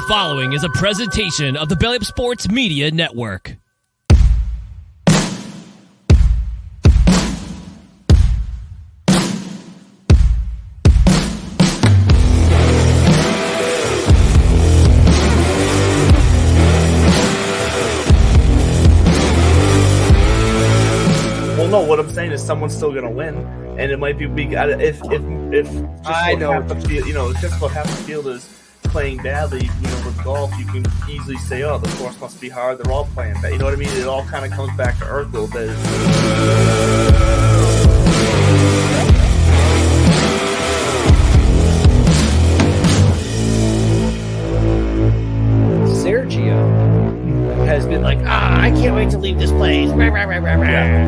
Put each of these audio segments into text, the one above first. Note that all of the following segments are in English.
following is a presentation of the Belly Up Sports Media Network. Well, no, what I'm saying is someone's still gonna win, and it might be if I know half the field, if just about half the field is playing badly, with golf, you can easily say, oh, the course must be hard. They're all playing bad. You know what I mean? It all kind of comes back to earth a little bit. Sergio has been like, I can't wait to leave this place. Yeah.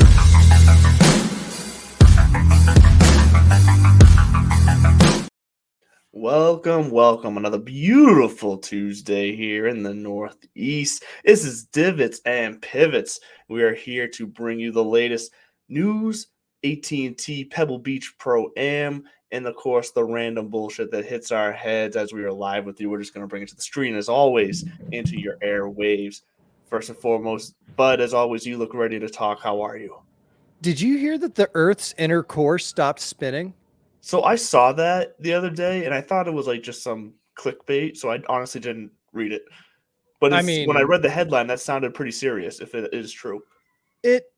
Welcome. Another beautiful Tuesday here in the Northeast. This is Divots and Pivots. We are here to bring you the latest news, AT&T Pebble Beach Pro-Am, and of course the random bullshit that hits our heads as we are live with you. We're just going to bring it to the screen as always, into your airwaves. First and foremost, Bud, as always, you look ready to talk. How are you? Did you hear that the Earth's inner core stopped spinning? So I saw that the other day, and I thought it was like just some clickbait, so I honestly didn't read it. But when I read the headline, that sounded pretty serious, if it is true. It's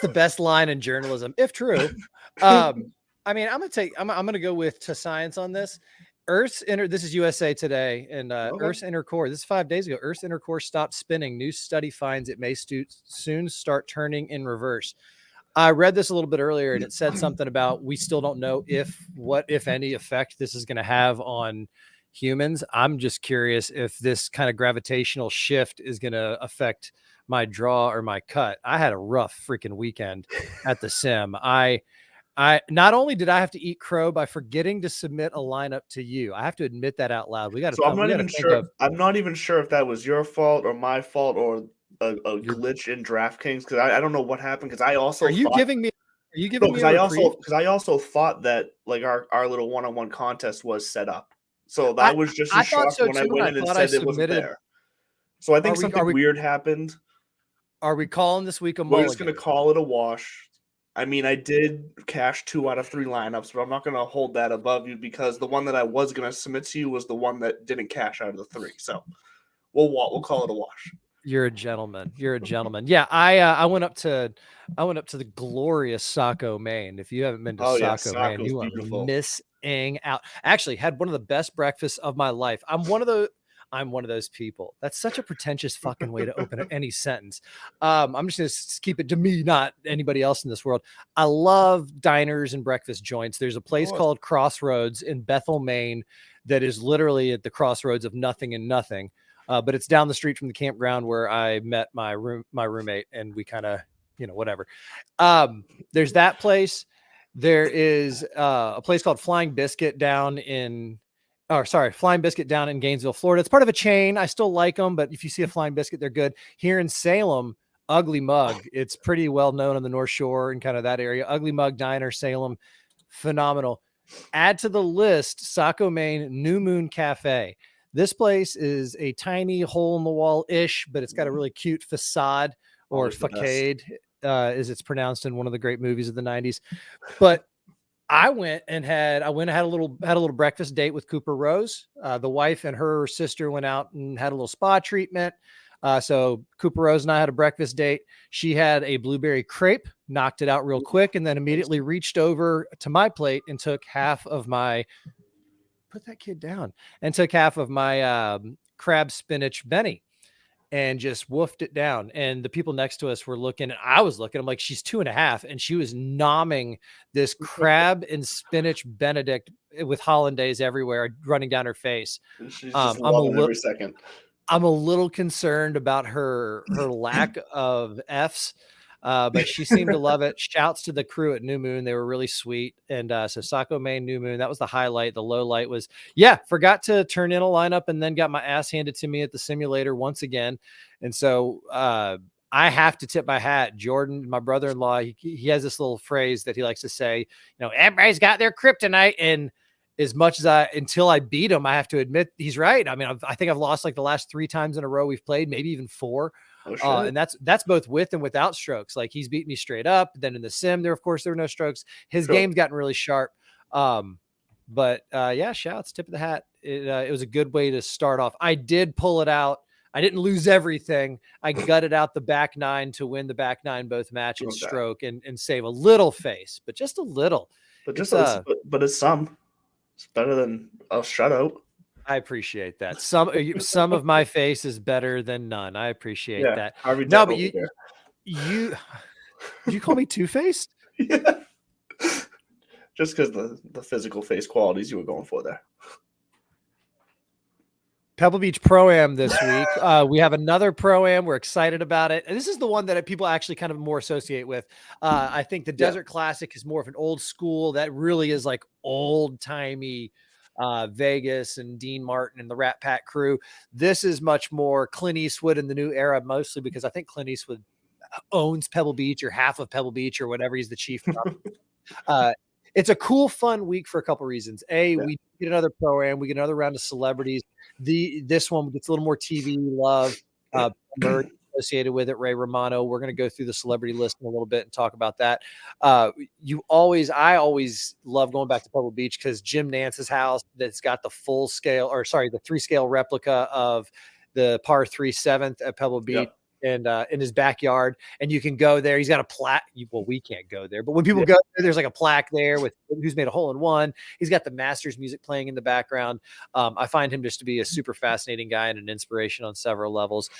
the best line in journalism, if true. I'm gonna go with to science on this. This is USA Today, and Okay. Earth's inner core. This is 5 days ago. Earth's inner core stopped spinning. New study finds it may soon start turning in reverse. I read this a little bit earlier, and it said something about we still don't know what, if any, effect this is going to have on humans. I'm just curious if this kind of gravitational shift is going to affect my draw or my cut. I had a rough freaking weekend at the sim. I not only did I have to eat crow by forgetting to submit a lineup to you. I have to admit that out loud. I'm not even sure if that was your fault or my fault or a glitch in DraftKings, because I don't know what happened, because I also giving me because I also thought that like our little one-on-one contest was set up, so I was just as shocked when I went in and said it wasn't there. So I think something weird happened. Are we calling this week a mulligan? We're just gonna call it a wash. I mean, I did cash 2 out of 3 lineups, but I'm not gonna hold that above you, because the one that I was gonna submit to you was the one that didn't cash out of the 3. So we'll call it a wash. You're a gentleman. Yeah, I went up to the glorious Saco, Maine. If you haven't been to Saco, Maine, you are missing out. Actually, had one of the best breakfasts of my life. I'm one of those people. That's such a pretentious fucking way to open any sentence. I'm just going to keep it to me, not anybody else in this world. I love diners and breakfast joints. There's a place called Crossroads in Bethel, Maine, that is literally at the crossroads of nothing and nothing. But it's down the street from the campground where I met my roommate, and we kind of, whatever. There's that place. There is a place called Flying Biscuit down in Gainesville, Florida. It's part of a chain. I still like them, but if you see a Flying Biscuit, they're good. Here in Salem, Ugly Mug. It's pretty well known on the North Shore and kind of that area. Ugly Mug Diner, Salem, phenomenal. Add to the list, Saco, Maine, New Moon Cafe. This place is a tiny hole in the wall-ish, but it's got a really cute facade, or facade, as it's pronounced in one of the great movies of the 90s. But I went and had a little breakfast date with Cooper Rose. The wife and her sister went out and had a little spa treatment. So Cooper Rose and I had a breakfast date. She had a blueberry crepe, knocked it out real quick, and then immediately reached over to my plate and took half of my crab spinach Benny and just woofed it down. And the people next to us were looking, and I was looking. I'm like, she's 2.5, and she was nomming this crab and spinach Benedict with hollandaise everywhere running down her face. She's just loving every second. I'm a little concerned about her lack of F's. But she seemed to love it. Shouts to the crew at New Moon. They were really sweet. And so Saco, Maine, New Moon, that was the highlight. The low light was, forgot to turn in a lineup and then got my ass handed to me at the simulator once again. And so I have to tip my hat. Jordan, my brother-in-law, he has this little phrase that he likes to say, everybody's got their kryptonite. And as much as until I beat him, I have to admit he's right. I mean, I think I've lost like the last 3 times in a row we've played, maybe even 4. Oh, shit. And that's both with and without strokes. Like he's beat me straight up. Then in the sim, there were no strokes. His game's gotten really sharp. But yeah, shouts, tip of the hat. It was a good way to start off. I did pull it out. I didn't lose everything. I gutted out the back 9 to win the back 9 both match and stroke and save a little face, but just a little. But it's some. It's better than a shutout. I appreciate that. Some of my face is better than none. I appreciate that. No, but you call me two-faced? Yeah. Just because the physical face qualities you were going for there. Pebble Beach Pro-Am this week. We have another Pro-Am. We're excited about it. And this is the one that people actually kind of more associate with. I think the Desert Classic is more of an old school. That really is like old-timey Vegas and Dean Martin and the Rat Pack crew. This is much more Clint Eastwood in the new era, mostly because I think Clint Eastwood owns Pebble Beach or half of Pebble Beach or whatever. He's the chief. It's a cool, fun week for a couple reasons. We get another Pro-Am. We get another round of celebrities. This one gets a little more TV love associated with it. Ray Romano. We're going to go through the celebrity list in a little bit and talk about that. I always love going back to Pebble Beach because Jim Nance's house that's got the 3-scale replica of the par 3 7th at Pebble Beach. Yep. And in his backyard, and you can go there. He's got a plaque. Well, we can't go there, but when people go there's like a plaque there with who's made a hole in one. He's got the Masters music playing in the background. I find him just to be a super fascinating guy and an inspiration on several levels.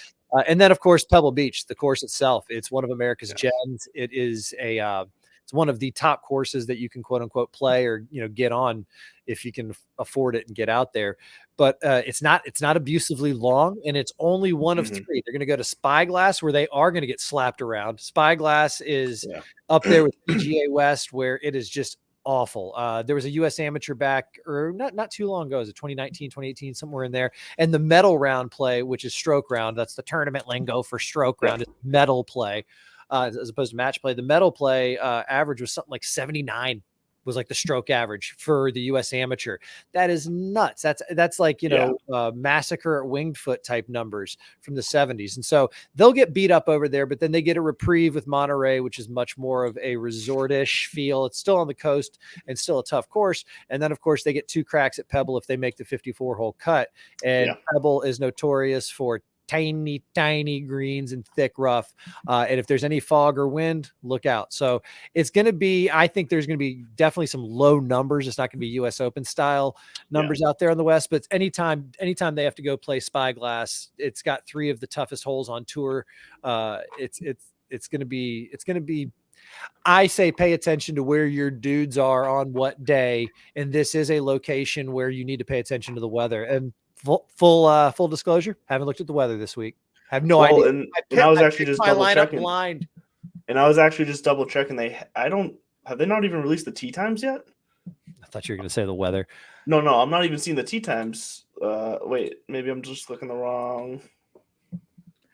And then, of course, Pebble Beach, the course itself. It's one of America's gems. It is it's one of the top courses that you can quote unquote play or get on if you can afford it and get out there. But it's not abusively long, and it's only one of 3. They're going to go to Spyglass, where they are going to get slapped around. Spyglass is up there with PGA West, where it is just awful. There was a U.S. Amateur back, or not too long ago. Is it 2019, 2018, somewhere in there? And the medal round play, which is stroke round, that's the tournament lingo for stroke round, is medal play as opposed to match play. The medal play average was something like 79. Was like the stroke average for the U.S. Amateur. That is nuts. That's like, Massacre at Winged Foot type numbers from the 70s. And so they'll get beat up over there, but then they get a reprieve with Monterey, which is much more of a resort-ish feel. It's still on the coast and still a tough course. And then, of course, they get 2 cracks at Pebble if they make the 54-hole cut. And Pebble is notorious for tiny greens and thick rough. And if there's any fog or wind, look out. So it's going to be, I think there's going to be definitely some low numbers. It's not going to be US Open style numbers out there on the West, but anytime they have to go play Spyglass, it's got 3 of the toughest holes on tour. It's going to be, I say pay attention to where your dudes are on what day. And this is a location where you need to pay attention to the weather. And full disclosure, haven't looked at the weather this week. I have no idea. And I was actually just double checking. Blind. And I was actually just double checking. Have they not even released the tee times yet? I thought you were going to say the weather. No, I'm not even seeing the tee times. Wait, maybe I'm just looking the wrong.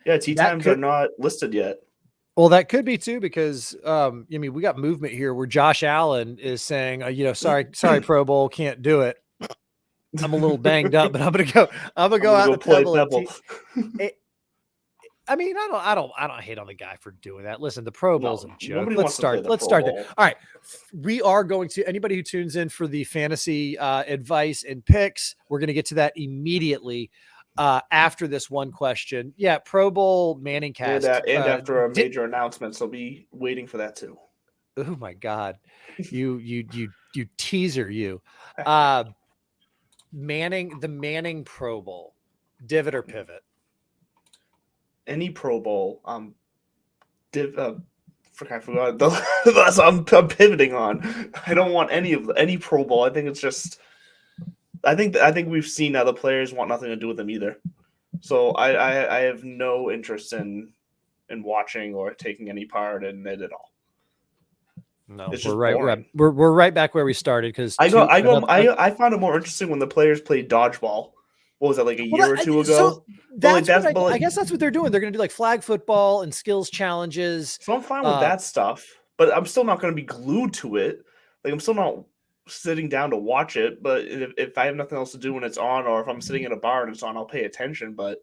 Yeah, tee times are not listed yet. Well, that could be too, because we got movement here where Josh Allen is saying, sorry, Pro Bowl, can't do it. I'm a little banged up, but I'm gonna go out to Pebble. I don't hate on the guy for doing that. Listen, the Pro Bowl's a joke. Let's start there. All right. We are going to, anybody who tunes in for the fantasy advice and picks, we're going to get to that immediately after this one question. Yeah. Pro Bowl Manning cast. And after a major announcement. So be waiting for that too. Oh my God. You teaser you. The Manning Pro Bowl, divot or pivot? Any Pro Bowl. I forgot that's I'm pivoting on. I don't want any Pro Bowl. I think it's just. I think we've seen other players want nothing to do with them either. So I have no interest in watching or taking any part in it at all. No, we're right back where we started, because I found it more interesting when the players played dodgeball. What was that, like a year or two ago? So I guess that's what they're doing. They're going to do like flag football and skills challenges. So I'm fine with that stuff, but I'm still not going to be glued to it. Like I'm still not sitting down to watch it, but if I have nothing else to do when it's on, or if I'm sitting in a bar and it's on, I'll pay attention. But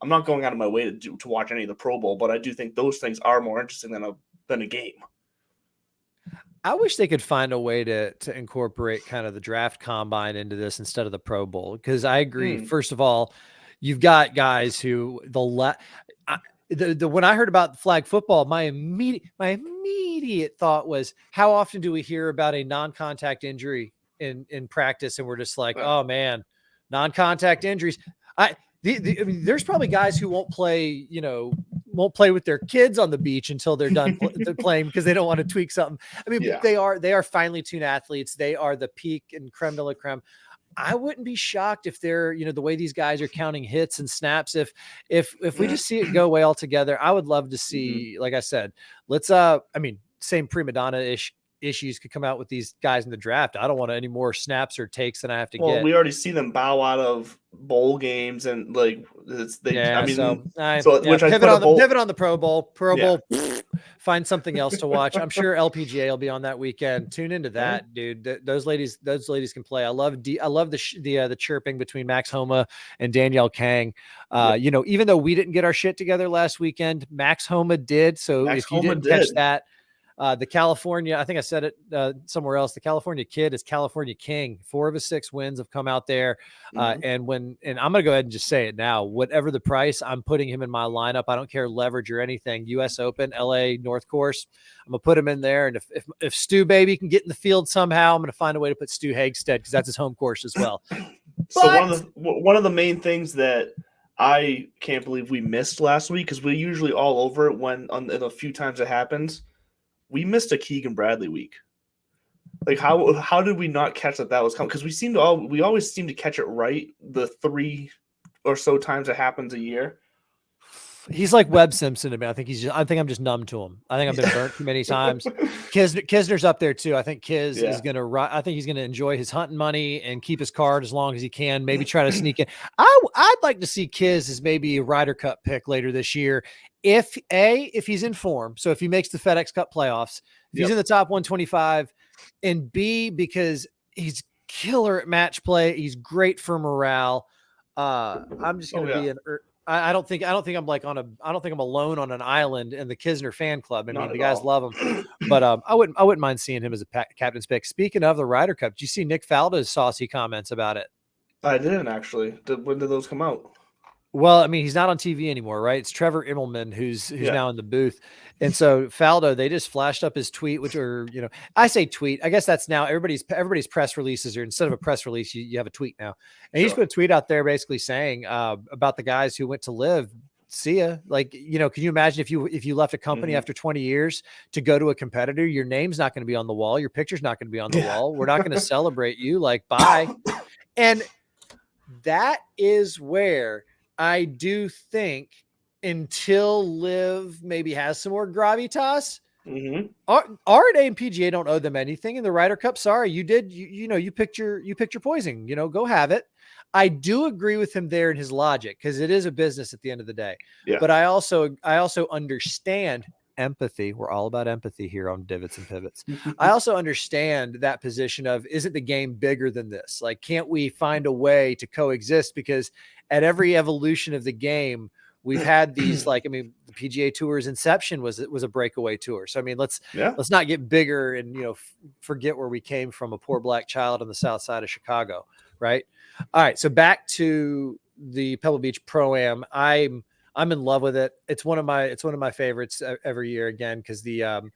I'm not going out of my way to watch any of the Pro Bowl. But I do think those things are more interesting than a game. I wish they could find a way to incorporate kind of the draft combine into this instead of the Pro Bowl, because I agree. First of all, you've got guys who when I heard about flag football, my immediate thought was, how often do we hear about a non-contact injury in practice, and we're just like, oh man, non-contact injuries. I mean, there's probably guys who won't play with their kids on the beach until they're done playing because they don't want to tweak something. I mean, they are finely tuned athletes. They are the peak and creme de la creme. I wouldn't be shocked if they're, the way these guys are counting hits and snaps. If we just see it go away altogether, I would love to see, like I said, same prima donna-ish issues could come out with these guys in the draft. I don't want any more snaps or takes than I have to get. We already see them bow out of bowl games and like pivot on the Pro Bowl. Bowl. Find something else to watch. I'm sure LPGA will be on that weekend. Tune into that, dude. Those ladies can play. I love the chirping between Max Homa and Danielle Kang. Even though we didn't get our shit together last weekend, Max Homa did. So if you didn't catch that, the California, I think I said it somewhere else, the California kid is California king. 4 of his 6 wins have come out there. And I'm going to go ahead and just say it now, whatever the price, I'm putting him in my lineup. I don't care leverage or anything. US Open, LA North Course. I'm going to put him in there. And if Stu Baby can get in the field somehow, I'm going to find a way to put Stu Hagstead, because that's his home course as well. So one of the main things that I can't believe we missed last week, because we're usually all over it in a few times it happens. We missed a Keegan Bradley week. Like how did we not catch that was coming? Because we always seem to catch it right the 3 or so times it happens a year. He's like Webb Simpson to me. I think I'm just numb to him. I think I've been burnt too many times. Kisner's up there too. I think Kiz is I think he's gonna enjoy his hunting money and keep his card as long as he can. Maybe try to sneak in. I'd like to see Kiz as maybe a Ryder Cup pick later this year. If he's in form, so if he makes the FedEx Cup playoffs, if he's in the top 125, and B, because he's killer at match play, he's great for morale. I'm just going to be I don't think I'm alone on an island in the Kisner fan club. I mean, the guys love him, but I wouldn't mind seeing him as a captain's pick. Speaking of the Ryder Cup, did you see Nick Faldo's saucy comments about it? I didn't actually. When did those come out? Well, I mean, he's not on TV anymore, right? It's Trevor Immelman who's now in the booth. And so Faldo, they just flashed up his tweet, I say tweet. I guess that's now everybody's press releases, or instead of a press release, you have a tweet now. And he's put a tweet out there basically saying about the guys who went to live. See ya. Like, can you imagine if you left a company after 20 years to go to a competitor, your name's not going to be on the wall. Your picture's not going to be on the wall. We're not going to celebrate you. Like, bye. And that is where I do think, until Liv maybe has some more gravitas, R&A and PGA don't owe them anything. In the Ryder Cup, sorry, you did. You picked your poison. Go have it. I do agree with him there in his logic, because it is a business at the end of the day. Yeah. But I also understand empathy. We're all about empathy here on Divots and Pivots. I also understand that position of, isn't the game bigger than this? Like, can't we find a way to coexist? Because at every evolution of the game, we've had these, the PGA Tour's inception was a breakaway tour. So, I mean, let's not get bigger and, forget where we came from, a poor black child on the south side of Chicago. Right. All right. So back to the Pebble Beach Pro-Am. I'm in love with it. It's one of my favorites every year, again, because the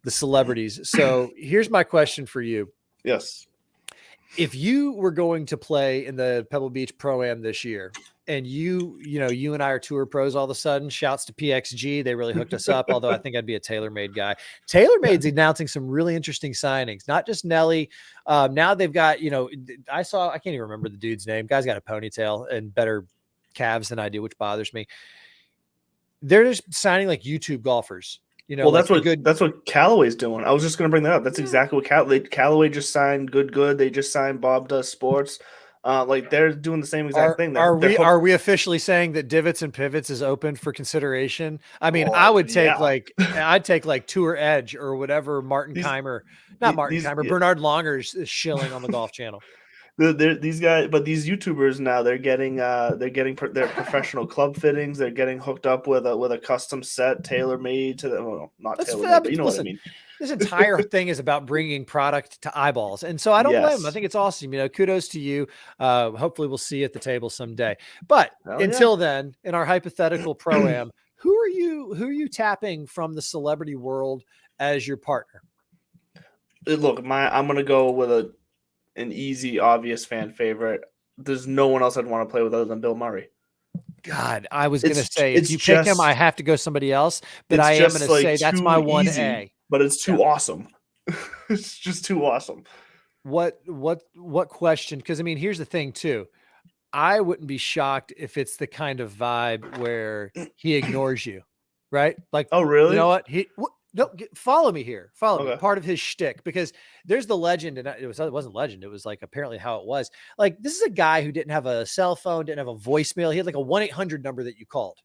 celebrities. So here's my question for you. Yes. If you were going to play in the Pebble Beach Pro-Am this year, and you and I are tour pros all of a sudden, shouts to PXG. They really hooked us up. Although I think I'd be a TaylorMade guy. TaylorMade's announcing some really interesting signings, not just Nelly. Now they've got, I can't even remember the dude's name. Guy's got a ponytail and better calves than I do, which bothers me. They're just signing like YouTube golfers. That's what Callaway's doing. I was just going to bring that up. That's exactly what Callaway just signed. Good. They just signed Bob Does Sports. Like they're doing the same exact thing. Are we officially saying that Divots and Pivots is open for consideration? I mean, I'd take like Tour Edge or whatever Bernard Longer is shilling on the Golf Channel. These guys, but these YouTubers now they're getting their professional club fittings. They're getting hooked up with a custom set tailor made to them. Well, not tailor made, but you know what I mean. This entire thing is about bringing product to eyeballs. And so I don't blame them. I think it's awesome. Kudos to you. Hopefully we'll see you at the table someday. But until then, in our hypothetical Pro-Am, who are you tapping from the celebrity world as your partner? Look, I'm going to go with an easy, obvious fan favorite. There's no one else I'd want to play with other than Bill Murray. God, I was going to say, if you pick him, I have to go somebody else, but I am going to say that's my 1A. But it's too awesome. It's just too awesome. What question? Because I mean, here's the thing too. I wouldn't be shocked if it's the kind of vibe where he ignores you, right? Like, oh really? You know what? No, follow me here. Follow me. Part of his shtick, because there's the legend, and it wasn't legend. It was like apparently how it was. Like, this is a guy who didn't have a cell phone, didn't have a voicemail. He had like a 1-800 number that you called.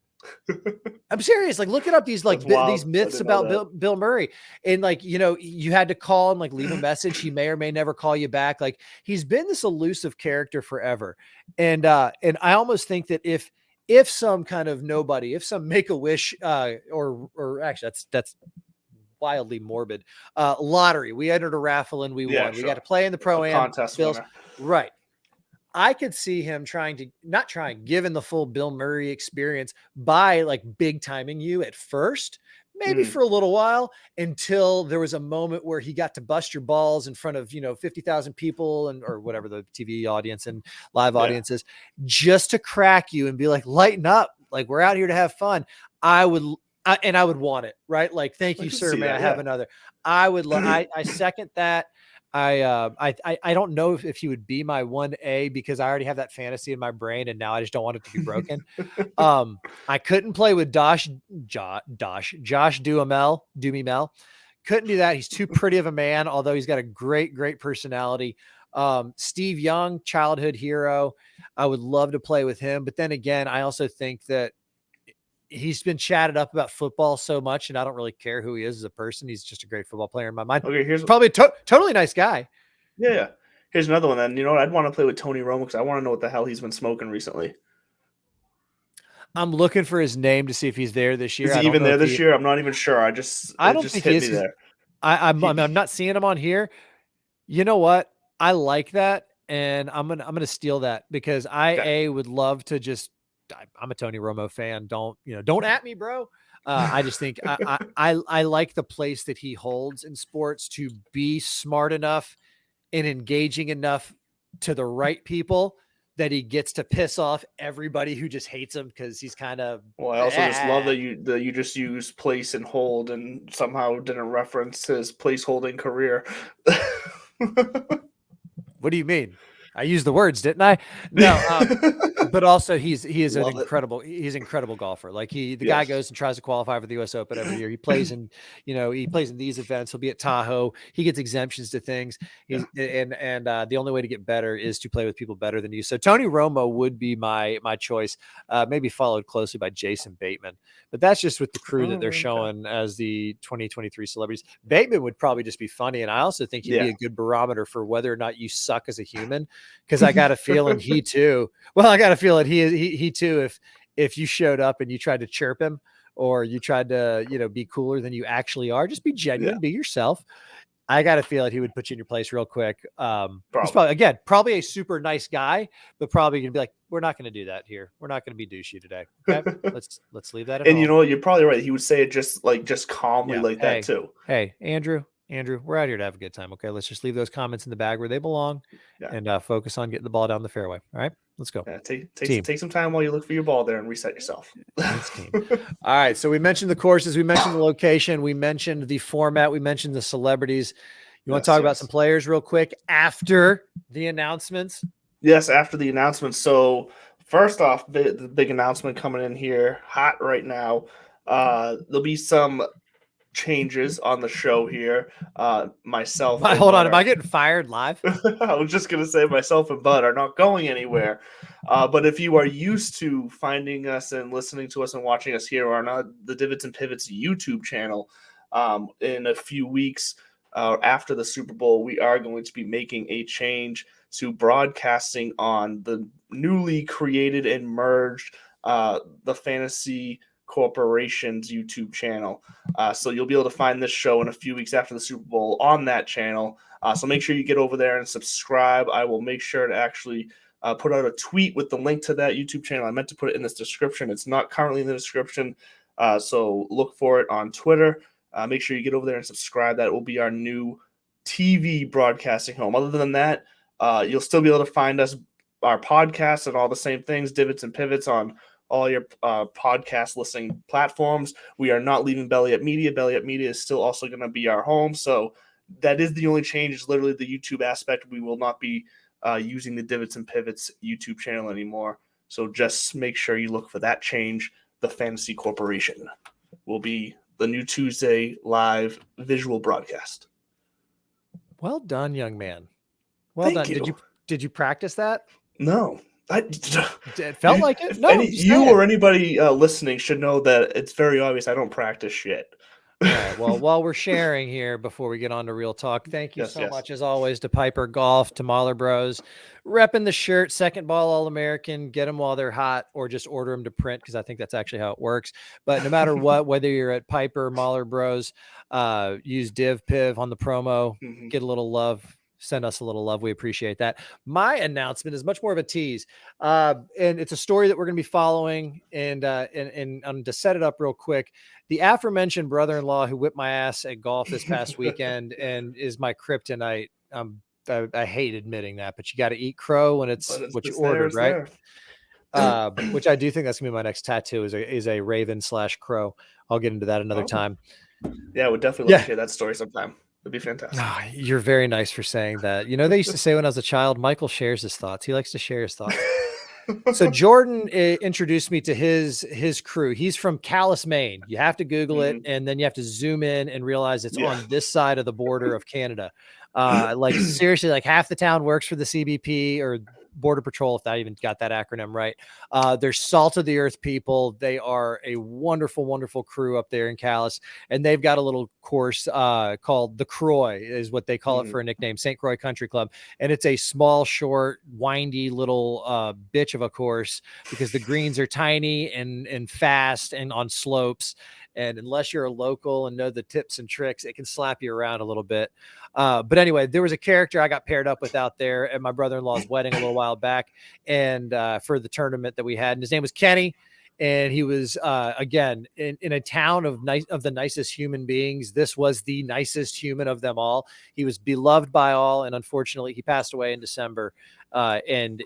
I'm serious. Like, looking up these these myths about Bill Murray, and like, you had to call and like leave a message. He may or may never call you back. Like, he's been this elusive character forever, and I almost think that if some kind of nobody, if some Make-A-Wish or actually that's wildly morbid lottery, we entered a raffle and we won. Sure. We got to play in the Pro-Am contest winner. Right. I could see him given the full Bill Murray experience by like big timing you at first, maybe for a little while, until there was a moment where he got to bust your balls in front of, 50,000 people or whatever the TV audience and live audiences, just to crack you and be like, lighten up. Like, we're out here to have fun. I would want it, right? Like, thank you, sir. May I have another? I second that. I don't know if he would be my 1A, because I already have that fantasy in my brain and now I just don't want it to be broken. I couldn't play with Josh Duhamel. Couldn't do that. He's too pretty of a man, although he's got a great personality. Steve Young, childhood hero. I would love to play with him. But then again, I also think that he's been chatted up about football so much, and I don't really care who he is as a person. He's just a great football player in my mind. Okay, here's probably totally nice guy. Yeah. Here's another one. Then, I'd want to play with Tony Romo, because I want to know what the hell he's been smoking recently. I'm looking for his name to see if he's there this year. Is he even there this year? I'm not even sure. I don't think he is there. I'm not seeing him on here. You know what? I like that, and I'm gonna steal that, because I would love to just. I'm a Tony Romo fan. Don't at me, bro. I just think I like the place that he holds in sports to be smart enough and engaging enough to the right people that he gets to piss off everybody who just hates him, because he's kind of. Well, I also just love that you just used place and hold and somehow didn't reference his place holding career. What do you mean? I used the words, didn't I? No, but also he is an incredible golfer. Like, the guy goes and tries to qualify for the U.S. Open every year. He plays in these events. He'll be at Tahoe. He gets exemptions to things. And the only way to get better is to play with people better than you. So Tony Romo would be my choice, maybe followed closely by Jason Bateman. But that's just with the crew that they're showing as the 2023 celebrities. Bateman would probably just be funny, and I also think he'd be a good barometer for whether or not you suck as a human. Because I got a feeling he too. If you showed up and you tried to chirp him, or you tried to, be cooler than you actually are, just be genuine, be yourself. I got a feeling he would put you in your place real quick. He's probably a super nice guy, but probably gonna be like, we're not going to do that here. We're not going to be douchey today. Okay, let's leave that at home. You know what? You're probably right. He would say it just calmly that too. Hey, Andrew, we're out here to have a good time. Okay, let's just leave those comments in the bag where they belong, and focus on getting the ball down the fairway. All right, let's go. Yeah, take some time while you look for your ball there and reset yourself. All right, so we mentioned the courses, we mentioned the location, we mentioned the format, we mentioned the celebrities. You want to talk about some players real quick after the announcements? Yes, after the announcements. So first off, the big announcement coming in here hot right now. There'll be some changes on the show here. Myself and Hold on, Bud am I getting fired live? I was just going to say myself and Bud are not going anywhere. But if you are used to finding us and listening to us and watching us here on the Divots and Pivots YouTube channel, in a few weeks after the Super Bowl, we are going to be making a change to broadcasting on the newly created and merged the Fantasy Corporation's YouTube channel. So you'll be able to find this show in a few weeks after the Super Bowl on that channel. So make sure you get over there and subscribe. I will make sure to actually put out a tweet with the link to that YouTube channel. I meant to put it in this description. It's not currently in the description. So look for it on Twitter. Make sure you get over there and subscribe. That will be our new TV broadcasting home. Other than that, you'll still be able to find us, our podcasts, and all the same things, Divots and Pivots, on all your podcast listening platforms. We are not leaving Belly Up Media. Belly Up Media is still also going to be our home. So that is the only change, is literally the YouTube aspect. We will not be using the Divots and Pivots YouTube channel anymore. So just make sure you look for that change. The Fantasy Corporation will be the new Tuesday live visual broadcast. Well done, young man. Well Thank done. you. Did you practice that? No. It felt like it. No, you or anybody listening should know that it's very obvious I don't practice shit. All right. Well, while we're sharing here before we get on to real talk, thank you so much as always to Piper Golf, to Mahler Bros, repping the shirt, second ball All-American. Get them while they're hot, or just order them to print, because I think that's actually how it works. But no matter what, whether you're at Piper, Mahler Bros, use Div Piv on the promo, get a little love. Send us a little love. We appreciate that. My announcement is much more of a tease. And it's a story that we're going to be following. And to set it up real quick, the aforementioned brother-in-law who whipped my ass at golf this past weekend and is my kryptonite. I hate admitting that, but you got to eat crow when it's what you ordered, right? Which I do think that's gonna be my next tattoo, is a raven / crow. I'll get into that another time. Yeah, I would definitely love to hear that story sometime. It'd be fantastic. Oh, you're very nice for saying that. You know, they used to say when I was a child, Michael shares his thoughts. He likes to share his thoughts. So Jordan introduced me to his crew. He's from Calais, Maine. You have to Google it, and then you have to zoom in and realize it's on this side of the border of Canada. Like seriously, like half the town works for the CBP or Border Patrol, if I even got that acronym right. They're salt of the earth people. They are a wonderful, wonderful crew up there in Calais, and they've got a little course called the Croy, is what they call it for a nickname, St. Croix Country Club. And it's a small, short, windy little bitch of a course, because the greens are tiny and fast and on slopes. And unless you're a local and know the tips and tricks, it can slap you around a little bit. But anyway, there was a character I got paired up with out there at my brother-in-law's wedding a little while back, and for the tournament that we had. And his name was Kenny. And he was, again, in a town of the nicest human beings. This was the nicest human of them all. He was beloved by all. And unfortunately, he passed away in December. And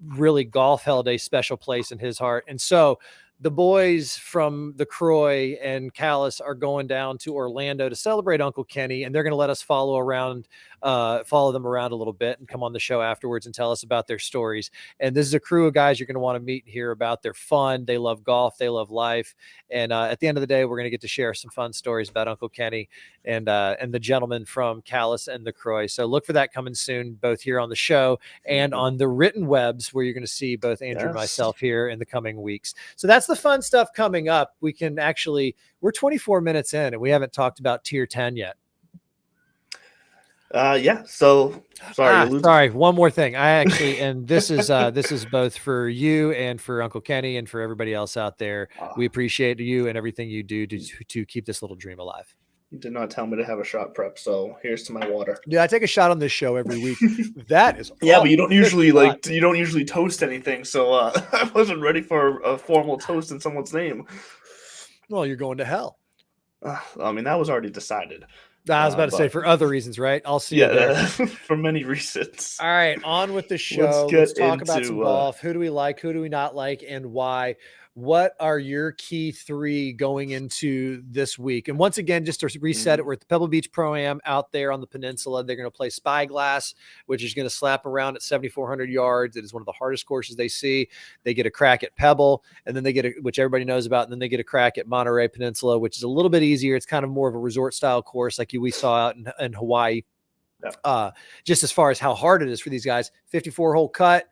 really, golf held a special place in his heart. And so the boys from the Croy and Calais are going down to Orlando to celebrate Uncle Kenny, and they're going to let us follow them around a little bit and come on the show afterwards and tell us about their stories. And this is a crew of guys you're going to want to meet and hear about. They're fun. They love golf. They love life. And at the end of the day, we're going to get to share some fun stories about Uncle Kenny and the gentleman from Calais and the Croy. So look for that coming soon, both here on the show and on the written webs, where you're going to see both Andrew and myself here in the coming weeks. So that's the fun stuff coming up. We're 24 minutes in and we haven't talked about tier 10 yet. So sorry. One more thing. I actually, and this is both for you and for Uncle Kenny and for everybody else out there. We appreciate you and everything you do to keep this little dream alive. You did not tell me to have a shot prep, so here's to my water. Yeah, I take a shot on this show every week. That is but you don't usually toast anything, so I wasn't ready for a formal toast in someone's name. Well, you're going to hell. I mean, that was already decided. I was about to say for other reasons, right? I'll see you there. For many reasons. All right, on with the show. Let's talk about some golf. Who do we like? Who do we not like? And why? what are your key three going into this week? And once again, just to reset it, we're at the Pebble Beach Pro-Am out there on the peninsula. They're going to play Spyglass, which is going to slap around at 7,400 yards. It is one of the hardest courses they see. They get a crack at Pebble, and then they get which everybody knows about, and then they get a crack at Monterey Peninsula, which is a little bit easier. It's kind of more of a resort style course like we saw out in Hawaii. Just as far as how hard it is for these guys, 54 hole cut,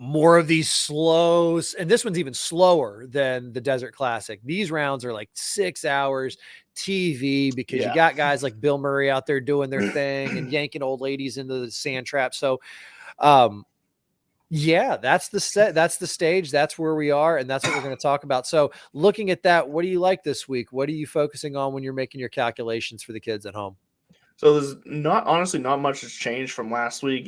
more of these slows, and this one's even slower than the Desert Classic. These rounds are like 6 hours TV because you got guys like Bill Murray out there doing their thing and yanking old ladies into the sand trap. So, that's the set. That's the stage. That's where we are. And that's what we're going to talk about. So looking at that, what do you like this week? What are you focusing on when you're making your calculations for the kids at home? So there's not much has changed from last week.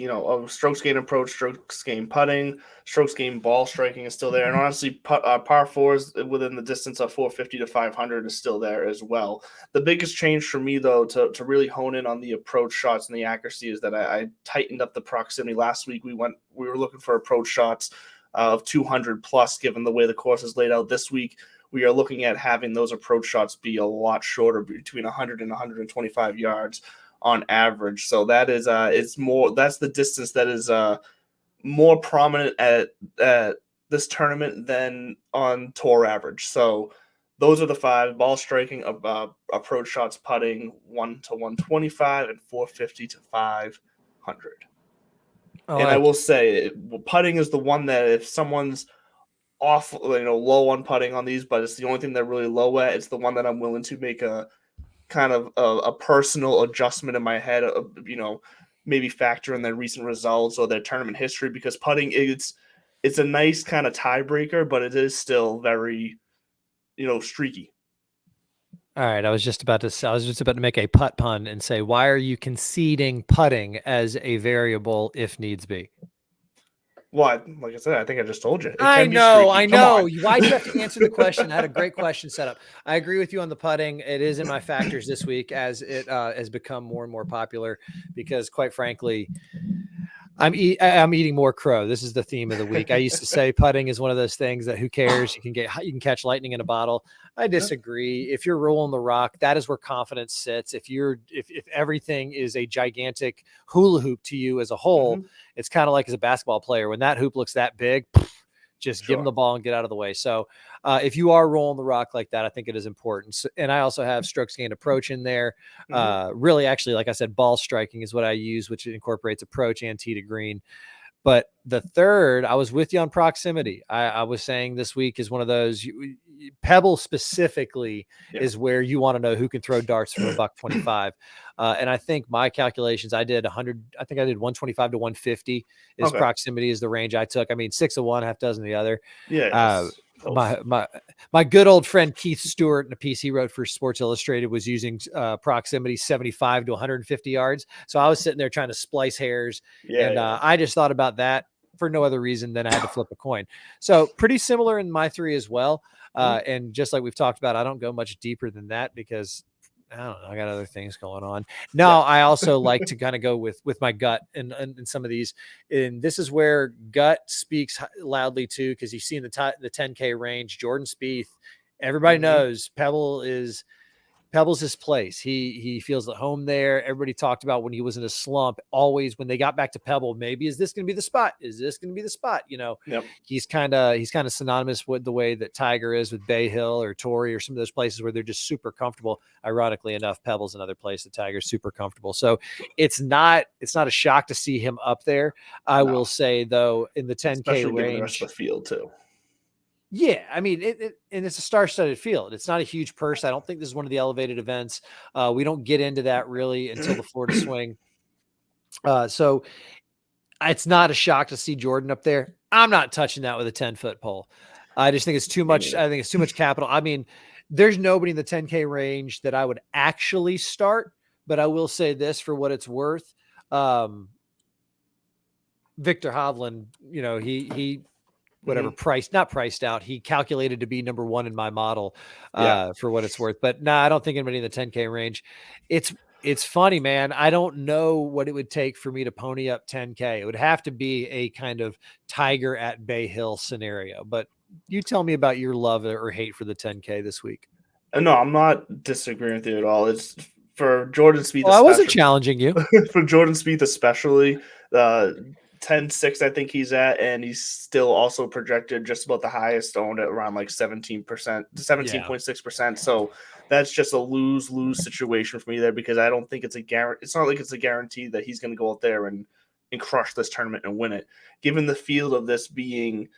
Strokes gained approach, strokes gained putting, strokes gained ball striking is still there. And honestly, par fours within the distance of 450 to 500 is still there as well. The biggest change for me, though, to really hone in on the approach shots and the accuracy is that I tightened up the proximity. Last week, we were looking for approach shots of 200 plus, given the way the course is laid out. This week, we are looking at having those approach shots be a lot shorter, between 100 and 125 yards on average. So that is that's the distance that is more prominent at this tournament than on tour average. So those are the five: ball striking, approach shots, putting 1 to 125 and 450 to 500. I will say putting is the one that if someone's off, low on putting on these, but it's the only thing they're really low at, it's the one that I'm willing to make a kind of a personal adjustment in my head, maybe factor in their recent results or their tournament history, because putting, it's a nice kind of tiebreaker, but it is still very, streaky. All right. I was just about to make a putt pun and say, why are you conceding putting as a variable if needs be? Well, like I said, I think I just told you. I know. Why do you have to answer the question? I had a great question set up. I agree with you on the putting. It is in my factors this week as it has become more and more popular because, quite frankly, I'm eating more crow. This is the theme of the week. I used to say putting is one of those things that who cares? You can catch lightning in a bottle. I disagree. If you're rolling the rock, that is where confidence sits. If everything is a gigantic hula hoop to you as a whole, it's kind of like as a basketball player. When that hoop looks that big, just give them the ball and get out of the way. So if you are rolling the rock like that, I think it is important. So, and I also have strokes gained approach in there. Really, actually, like I said, ball striking is what I use, which incorporates approach and tee to green. But the third, I was with you on proximity. I was saying this week is one of those. Pebble specifically is where you want to know who can throw darts from $125. And I think my calculations, I did 100. I think I did 125 to 150 is proximity is the range I took. I mean, 6 of one, half dozen of the other. My good old friend Keith Stewart, in a piece he wrote for Sports Illustrated, was using proximity 75 to 150 yards. So I was sitting there trying to splice hairs, I just thought about that for no other reason than I had to flip a coin. So pretty similar in my three as well. And just like we've talked about, I don't go much deeper than that because I don't know, I got other things going on. Now, I also like to kind of go with my gut and some of these. And this is where gut speaks loudly too, because you see in the 10K range, Jordan Spieth, everybody knows Pebble's his place. He feels at home there. Everybody talked about when he was in a slump, always when they got back to Pebble, maybe is this going to be the spot? Is this going to be the spot? He's kind of synonymous with the way that Tiger is with Bay Hill or Torrey or some of those places where they're just super comfortable. Ironically enough, Pebble's another place that Tiger's super comfortable. So it's not a shock to see him up there. I will say though, in the 10K especially range, given the rest of the field too. Yeah, I mean, and it's a star-studded field. It's not a huge purse. I don't think this is one of the elevated events. We don't get into that really until the Florida Swing. So it's not a shock to see Jordan up there. I'm not touching that with a 10-foot pole. I just think it's too much. I think it's too much capital. I mean, there's nobody in the 10K range that I would actually start, but I will say this for what it's worth. Victor Hovland, he whatever not priced out. He calculated to be number one in my model for what it's worth. But I don't think anybody in the 10K range. It's funny, man. I don't know what it would take for me to pony up 10K. It would have to be a kind of Tiger at Bay Hill scenario, but You tell me about your love or hate for the 10K this week. No, I'm not disagreeing with you at all. It's for Jordan Spieth, Oh, I wasn't especially. challenging you. For Jordan Spieth, especially, 10-6, I think he's at, and he's still also projected just about the highest owned at around like 17%, 17.6%. So that's just a lose situation for me there, because I don't think it's a guarantee. It's not like it's a guarantee that he's going to go out there and crush this tournament and win it. Given the field of this being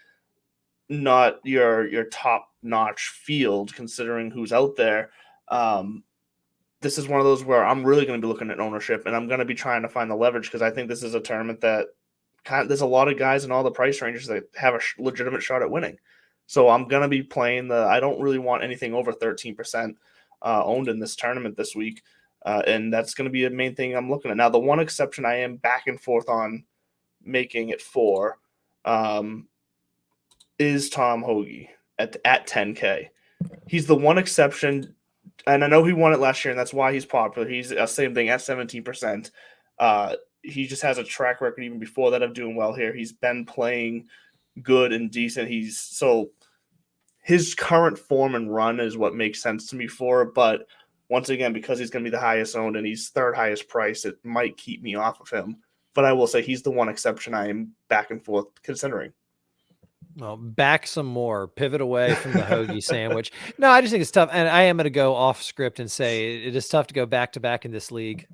not your top notch field, considering who's out there, this is one of those where I'm really going to be looking at ownership, and I'm going to be trying to find the leverage, because I think this is a tournament that there's a lot of guys in all the price ranges that have a legitimate shot at winning. So I'm going to be playing I don't really want anything over 13% owned in this tournament this week. And that's going to be the main thing I'm looking at. Now, the one exception I am back and forth on making it for is Tom Hoge at 10K. He's the one exception, and I know he won it last year, and that's why he's popular. He's the same thing at 17%. He just has a track record even before that of doing well here. He's been playing good and decent. So his current form and run is what makes sense to me for it. But once again, because he's going to be the highest owned and he's third highest price, it might keep me off of him. But I will say he's the one exception I am back and forth considering. Well, back some more, pivot away from the hoagie sandwich. No, I just think it's tough. And I am going to go off script and say it is tough to go back to back in this league.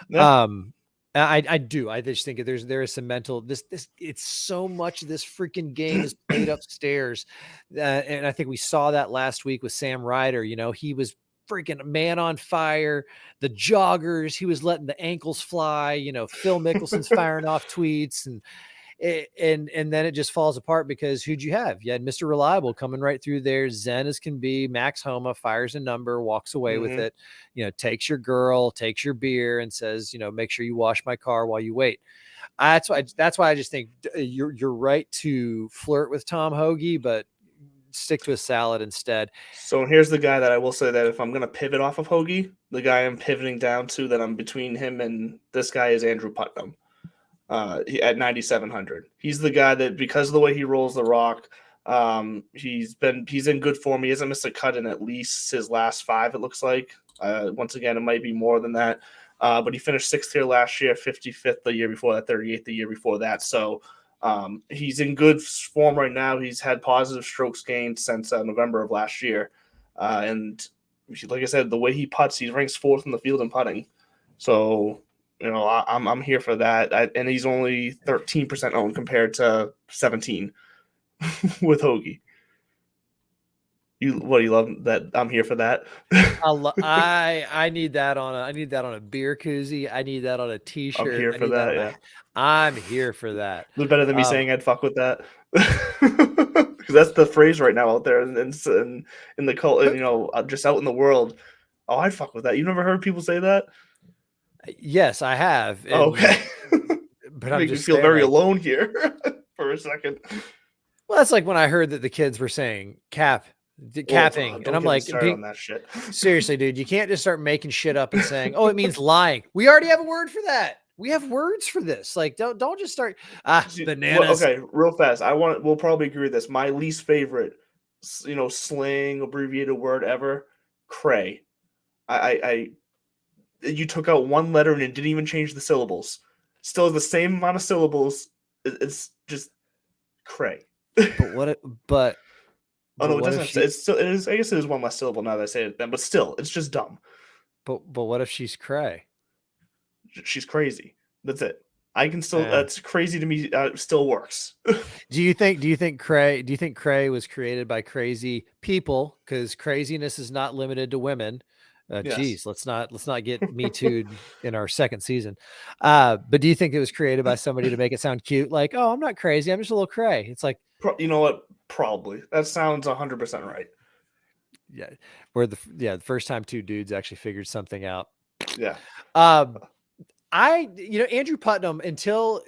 Yeah. I do. I just think there is some mental, it's so much of this freaking game is played upstairs. And I think we saw that last week with Sam Ryder. You know, he was freaking man on fire. The joggers, he was letting the ankles fly. You know, Phil Mickelson's firing off tweets, and then it just falls apart, because who'd you have? You had Mr. Reliable coming right through there, zen as can be. Max Homa fires a number, walks away with it, you know, takes your girl, takes your beer, and says, you know, make sure you wash my car while you wait. That's why I just think you're right to flirt with Tom Hoge, but stick to a salad instead. So here's the guy that I will say that if I'm going to pivot off of Hoge, the guy I'm pivoting down to, that I'm between him and this guy, is Andrew Putnam. At 9,700, he's the guy that, because of the way he rolls the rock, he's in good form. He hasn't missed a cut in at least his last 5. It looks like. Once again, it might be more than that, but he finished 6th here last year, 55th the year before that, 38th the year before that. So he's in good form right now. He's had positive strokes gained since November of last year, and like I said, the way he putts, he ranks 4th in the field in putting. So, you know, I'm here for that. And he's only 13% owned compared to 17 with Hoge. You love that? I'm here for that. I need that on a beer koozie. I need that on a t-shirt. I'm here for that. Yeah, I'm here for that. It's better than me saying I'd fuck with that, because that's the phrase right now out there in the cult, and, you know, just out in the world. Oh, I'd fuck with that. You never heard people say that? Yes, I have. And, okay. But I'm just feel saying, very alone here for a second. Well, that's like when I heard that the kids were saying capping, and I'm like, on that shit. Seriously, dude, you can't just start making shit up and saying, "Oh, it means lying." We already have a word for that. We have words for this. Like, don't just start bananas. Okay, real fast. We'll probably agree with this. My least favorite, you know, slang abbreviated word ever, cray. You took out one letter and it didn't even change the syllables. Still the same amount of syllables. It's just cray. But oh no, it doesn't. It is. I guess it is one less syllable now that I say it. Then, but still, it's just dumb. But what if she's cray? She's crazy. That's it. I can still. That's crazy to me. Still works. Do you think cray was created by crazy people? Because craziness is not limited to women. Yes. Geez, let's not get Me Too'd in our second season. But do you think it was created by somebody to make it sound cute? Like, oh, I'm not crazy. I'm just a little cray. It's like, you know what? Probably. That sounds 100% right. Yeah. Where the first time 2 dudes actually figured something out. Yeah. Andrew Putnam, until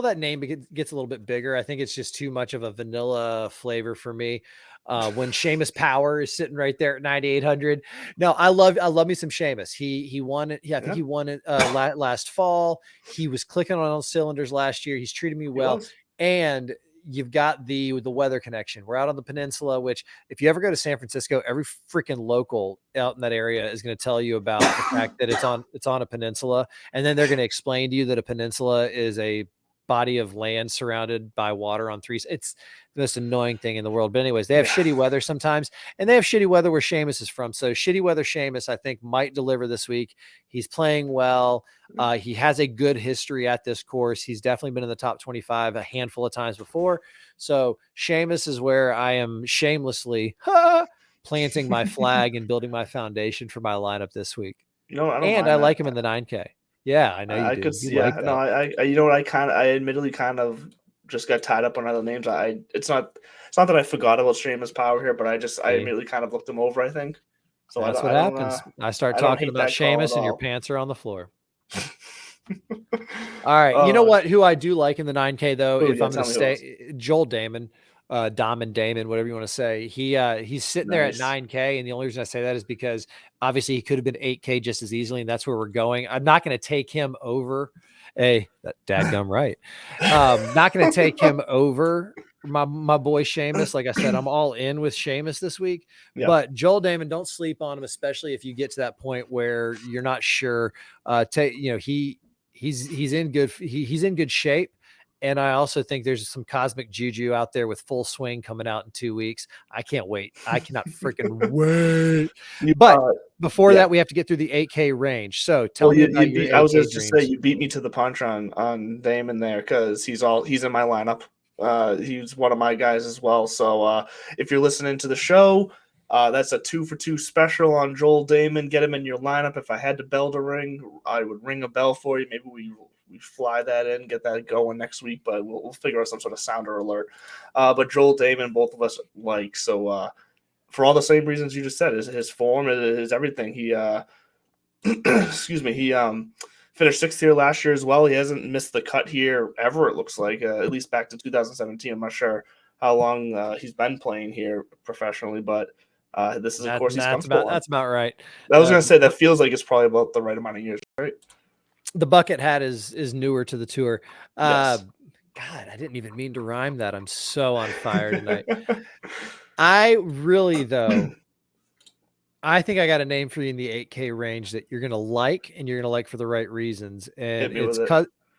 that name gets a little bit bigger, I think it's just too much of a vanilla flavor for me. When Seamus Power is sitting right there at 9,800. No, I love me some Seamus. He won it. Yeah, I think he won it last fall. He was clicking on all cylinders last year. He's treated me well. And you've got the weather connection. We're out on the peninsula, which if you ever go to San Francisco, every freaking local out in that area is going to tell you about the fact that it's on a peninsula. And then they're going to explain to you that a peninsula is a body of land surrounded by water on three. It's the most annoying thing in the world. But anyways, they have shitty weather sometimes, and they have shitty weather where Seamus is from. So shitty weather Seamus, I think, might deliver this week. He's playing well. He has a good history at this course. He's definitely been in the top 25 a handful of times before. So Seamus is where I am shamelessly planting my flag and building my foundation for my lineup this week. I don't and mind I that. like him in the 9K. Yeah, I know you I do. could, You yeah, like that. no, I you know what, I admittedly kind of just got tied up on other names. It's not that I forgot about Sheamus Power here, but I immediately kind of looked him over, I think. So That's I what don't, happens. I start I don't talking hate about that call Seamus at and your all. pants are on the floor. All right. You know what? Who I do like in the 9K though, if I'm going to stay, Joel Damon, Damon, whatever you want to say. He's sitting there at 9K, and the only reason I say that is because obviously he could have been 8K just as easily, and that's where we're going. I'm not going to take him over. That dadgum right. Not going to take him over my boy Seamus. Like I said, I'm all in with Seamus this week. Yeah. But Joel Damon, don't sleep on him, especially if you get to that point where you're not sure. He's in good shape. And I also think there's some cosmic juju out there with Full Swing coming out in 2 weeks. I can't wait. I cannot freaking wait. But before that, we have to get through the 8K range. So tell me about your 8K I was just dreams. to say you beat me to the punch on Damon there because he's in my lineup. He's one of my guys as well. So if you're listening to the show, that's a 2-for-2 special on Joel Damon. Get him in your lineup. If I had to bell to ring, I would ring a bell for you. Maybe we fly that in, get that going next week, but we'll figure out some sort of sounder alert. But Joel Damon, both of us like. So for all the same reasons you just said, his form, his everything. He excuse me, he finished 6th here last year as well. He hasn't missed the cut here ever, it looks like, at least back to 2017. I'm not sure how long he's been playing here professionally, but this is a course he's comfortable on. That's about right. I was going to say that feels like it's probably about the right amount of years, right? The bucket hat is newer to the tour. Yes. God, I didn't even mean to rhyme that. I'm so on fire tonight. I really, though, I think I got a name for you in the 8K range that you're going to like, and you're going to like for the right reasons. And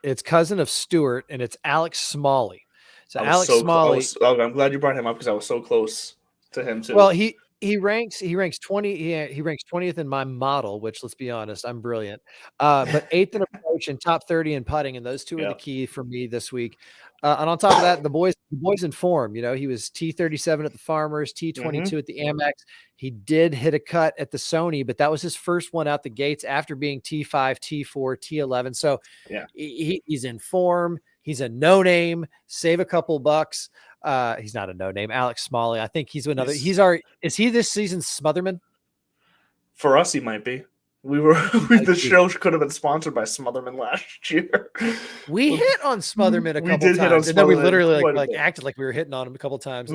it's cousin of Stewart, and it's Alex Smalley. So Alex Smalley. I'm glad you brought him up because I was so close to him too. Well, he ranks 20. He ranks 20th in my model, which, let's be honest, I'm brilliant. But 8th in approach and top 30 in putting, and those two are the key for me this week. And on top of that, the boys in form. He was T37 at the Farmers, T22 at the Amex. He did hit a cut at the Sony, but that was his first one out the gates after being T5, T4, T11. So he's in form. He's a no name. Save a couple bucks. He's not a no name. Alex Smalley. I think he's another. Is he this season's Smotherman? For us, he might be. The show could have been sponsored by Smotherman last year. We hit on Smotherman a couple times, and then we literally acted like we were hitting on him a couple times.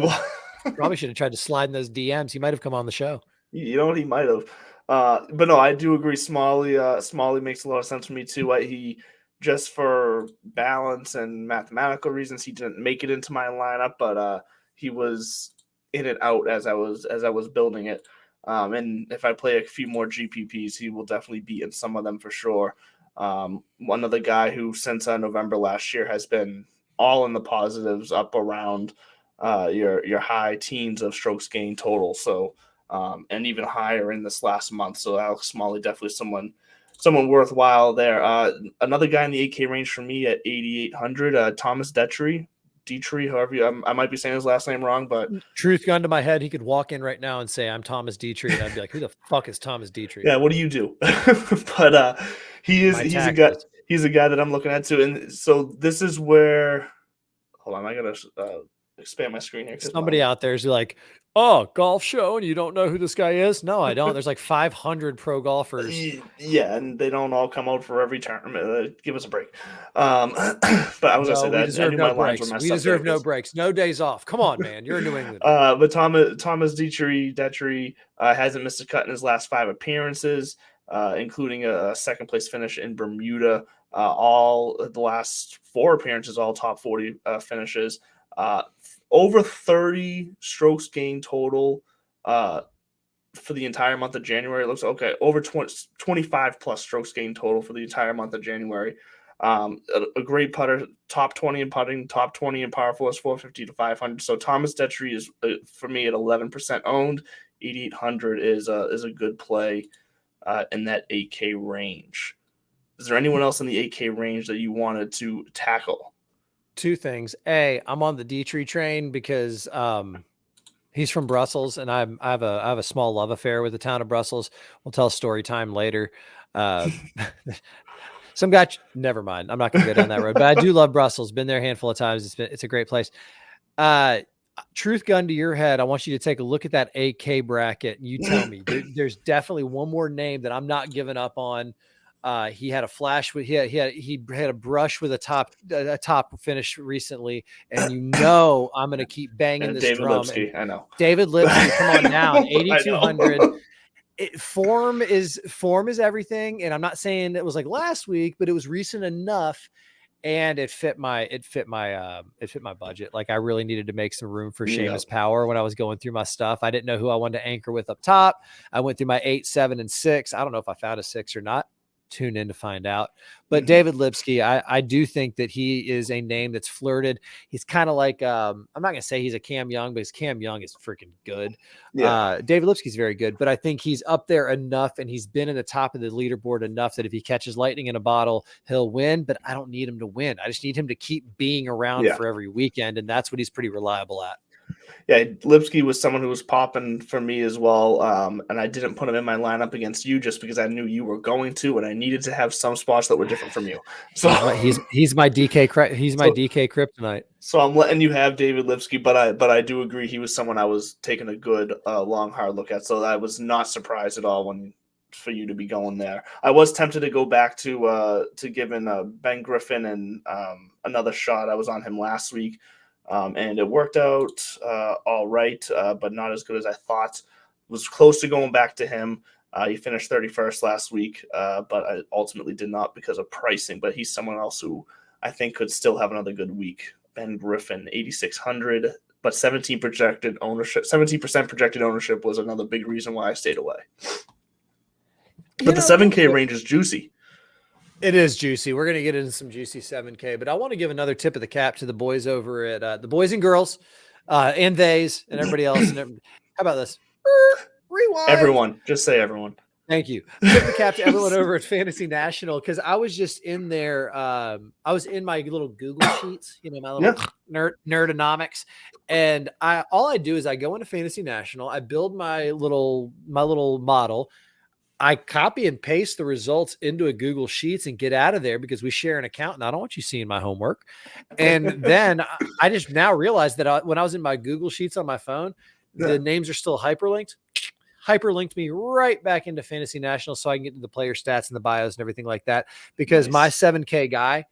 Probably should have tried to slide in those DMs. He might have come on the show. You know what? He might have. But no, I do agree. Smalley makes a lot of sense for me too. He just for balance and mathematical reasons, he didn't make it into my lineup, but he was in and out as I was building it. And if I play a few more GPPs, he will definitely be in some of them for sure. One other guy who since November last year has been all in the positives, up around your high teens of strokes gained total. So and even higher in this last month. So Alex Smalley definitely someone worthwhile there. Another guy in the 8K range for me at 8,800, Thomas Detry, however I might be saying his last name wrong, but truth gun to my head, he could walk in right now and say, "I'm Thomas Detry," and I'd be like, "Who the fuck is Thomas Detry?" Yeah, what do you do? But he's a guy that I'm looking at too. And so this is where, hold on, I gotta expand my screen here. Somebody out there is like, "Oh, golf show, and you don't know who this guy is?" No, I don't. There's like 500 pro golfers. Yeah, and they don't all come out for every tournament. Give us a break. But I was gonna say that I knew my lines were messed up. We deserve no breaks, no days off. Come on, man, you're in New England. But Thomas Detry hasn't missed a cut in his last 5 appearances, including a second place finish in Bermuda. All the last 4 appearances, all top 40 finishes. Over 30 strokes gained total for the entire month of January. It looks okay. Over 25 plus strokes gained total for the entire month of January. A great putter, top 20 in putting, top 20 in power force, 450 to 500. So Thomas Detry is, for me, at 11% owned. 8,800 is a good play in that 8K range. Is there anyone else in the 8K range that you wanted to tackle? Two things. A, I'm on the Detry train because he's from Brussels, and I have a small love affair with the town of Brussels. We'll tell story time later. Some guy, never mind. I'm not going to go down that road, but I do love Brussels. Been there a handful of times. It's a great place. Truth gun to your head. I want you to take a look at that 8K bracket, and you tell me there's definitely one more name that I'm not giving up on. He had a flash with he had a brush with a top finish recently, and I'm going to keep banging this David drum. Lipsky, I know. David Lipsky, come on down, 8,200. Form is everything, and I'm not saying it was like last week, but it was recent enough, and it fit my budget. Like I really needed to make some room for Seamus Power when I was going through my stuff. I didn't know who I wanted to anchor with up top. I went through my 8, 7, and 6. I don't know if I found a 6 or not. Tune in to find out. But David Lipsky, I do think that he is a name that's flirted. He's kind of like, I'm not going to say he's a Cam Young, but his Cam Young is freaking good. Yeah. David Lipsky's very good, but I think he's up there enough, and he's been in the top of the leaderboard enough that if he catches lightning in a bottle, he'll win, but I don't need him to win. I just need him to keep being around for every weekend, and that's what he's pretty reliable at. Yeah, Lipsky was someone who was popping for me as well, and I didn't put him in my lineup against you just because I knew you were going to, and I needed to have some spots that were different from you. So he's my DK. He's my DK kryptonite. So I'm letting you have David Lipsky, but I do agree he was someone I was taking a good long hard look at. So I was not surprised at all for you to be going there. I was tempted to go back to giving Ben Griffin and another shot. I was on him last week. And it worked out all right, but not as good as I thought. Was close to going back to him. He finished 31st last week, but I ultimately did not because of pricing. But he's someone else who I think could still have another good week. Ben Griffin, 8,600, but 17% projected ownership was another big reason why I stayed away. But the 7K range is juicy. It is juicy. We're going to get into some juicy 7K, but I want to give another tip of the cap to the boys over at the boys and girls and theys and everybody else. And how about this? Rewind. Everyone. Just say everyone. Thank you. Tip of the cap to everyone over at Fantasy National, because I was just in there. I was in my little Google Sheets, my little nerdonomics. And all I do is I go into Fantasy National. I build my little model. I copy and paste the results into a Google Sheets and get out of there because we share an account and I don't want you seeing my homework. And then I just now realized that when I was in my Google Sheets on my phone, the names are still hyperlinked me right back into Fantasy National so I can get to the player stats and the bios and everything like that. Because my 7K guy,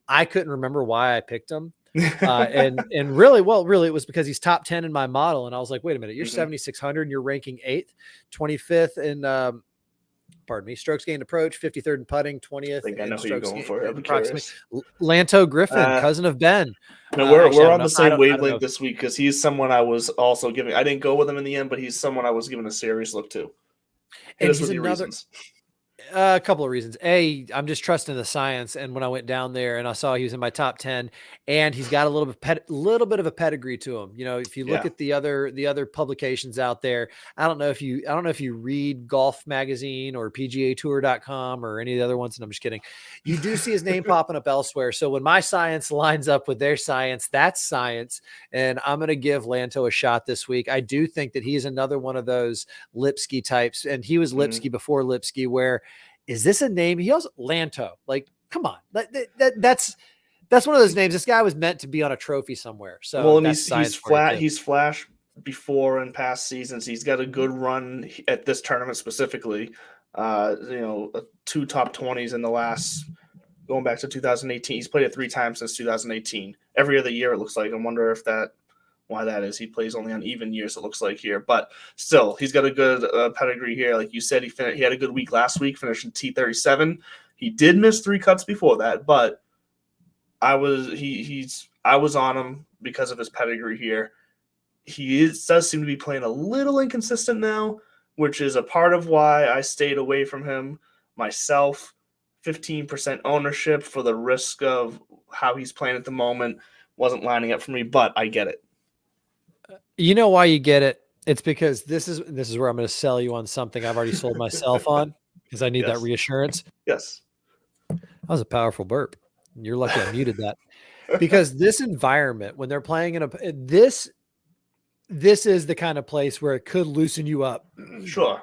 I couldn't remember why I picked him. And really, it was because he's top 10 in my model. And I was like, wait a minute, you're 7,600 and you're ranking 8th, 25th in strokes gained approach, 53rd in putting, 20th. I think I know who you're going for. Approximately. Lanto Griffin, cousin of Ben. No, we're on the same wavelength this week because he's someone I was also giving. I didn't go with him in the end, but he's someone I was giving a serious look to. And he's a couple of reasons. A, I'm just trusting the science. And when I went down there and I saw he was in my top 10, and he's got a little bit of a pedigree to him. If you look at the other publications out there, I don't know if you read Golf Magazine or PGAtour.com or any of the other ones, and I'm just kidding. You do see his name popping up elsewhere. So when my science lines up with their science, that's science. And I'm going to give Lanto a shot this week. I do think that he's another one of those Lipsky types, and he was Lipsky before Lipsky, where is this a name? He also Lanto. Like, come on. That's one of those names. This guy was meant to be on a trophy somewhere. So he's flat. He's flashed before in past seasons. He's got a good run at this tournament specifically. 2 top 20s in the last, going back to 2018. He's played it 3 times since 2018. Every other year, it looks like. I wonder why that is. He plays only on even years, it looks like here. But still, he's got a good pedigree here. Like you said, he had a good week last week, finished in T37. He did miss 3 cuts before that, but I was on him because of his pedigree here. Does seem to be playing a little inconsistent now, which is a part of why I stayed away from him myself. 15% ownership for the risk of how he's playing at the moment wasn't lining up for me, but I get it. You know why you get it? It's because this is where I'm going to sell you on something I've already sold myself on because I need that Yes. reassurance. Yes. That was a powerful burp. You're lucky I muted that. Because this environment, when they're playing in this is the kind of place where it could loosen you up. Sure.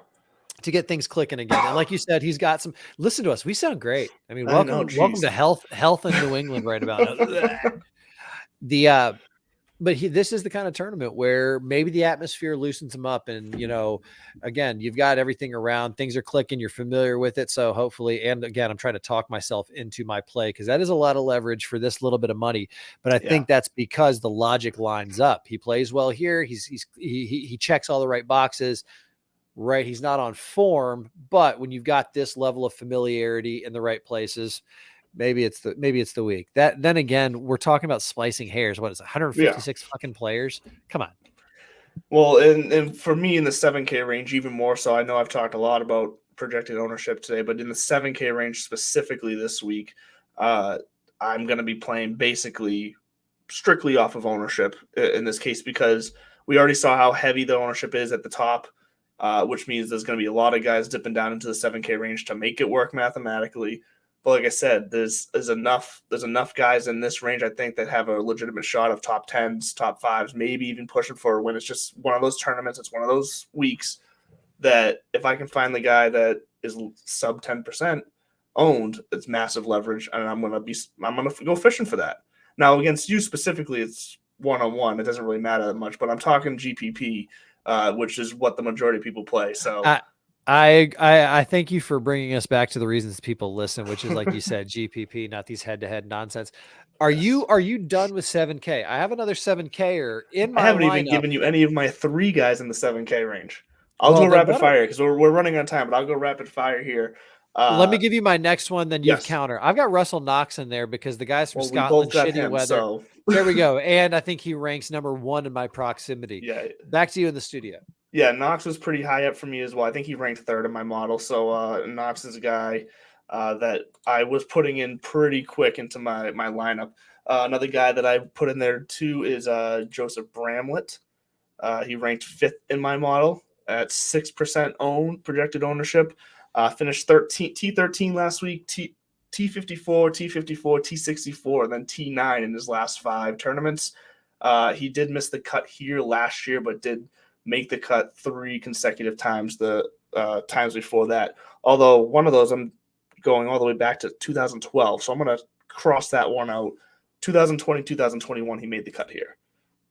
To get things clicking again. And like you said, he's got some, listen to us. We sound great. I mean, I know, welcome to health in New England right about now. This is the kind of tournament where maybe the atmosphere loosens him up. And, again, you've got everything around, things are clicking, you're familiar with it. So hopefully, and again, I'm trying to talk myself into my play because that is a lot of leverage for this little bit of money. But I think that's because the logic lines up. He plays well here. He checks all the right boxes. Right. He's not on form, but when you've got this level of familiarity in the right places, maybe it's the week. Then again, we're talking about splicing hairs. What is it, 156 fucking players? Come on. Well, and for me in the 7K range, even more so, I know I've talked a lot about projected ownership today, but in the 7K range specifically this week, I'm going to be playing basically strictly off of ownership in this case because we already saw how heavy the ownership is at the top. Which means there's going to be a lot of guys dipping down into the 7K range to make it work mathematically. But like I said, there's enough guys in this range, I think, that have a legitimate shot of top 10s, top 5s, maybe even pushing for a win. It's just one of those tournaments. It's one of those weeks that if I can find the guy that is sub 10% owned, it's massive leverage, and I'm gonna go fishing for that. Now against you specifically, it's one-on-one. It doesn't really matter that much, but I'm talking GPP. Which is what the majority of people play. So I thank you for bringing us back to the reasons people listen, which is like you said, GPP, not these head-to-head nonsense. Are you done with 7K? I have another 7Ker in my lineup. I haven't even given you any of my 3 guys in the 7K range. I'll go rapid fire because we're running on time, but I'll go rapid fire here. Let me give you my next one, then you counter. I've got Russell Knox in there because the guys from Scotland, shitty weather. So. There we go. And I think he ranks number 1 in my proximity. Yeah. Back to you in the studio. Yeah, Knox was pretty high up for me as well. I think he ranked 3rd in my model. So Knox is a guy that I was putting in pretty quick into my lineup. Another guy that I put in there too is Joseph Bramlett. He ranked 5th in my model at 6% projected ownership. Finished T13 last week, T54, T54, T64, and then T9 in his last 5 tournaments. He did miss the cut here last year, but did make the cut 3 consecutive times the times before that. Although one of those I'm going all the way back to 2012, so I'm going to cross that one out. 2020, 2021, he made the cut here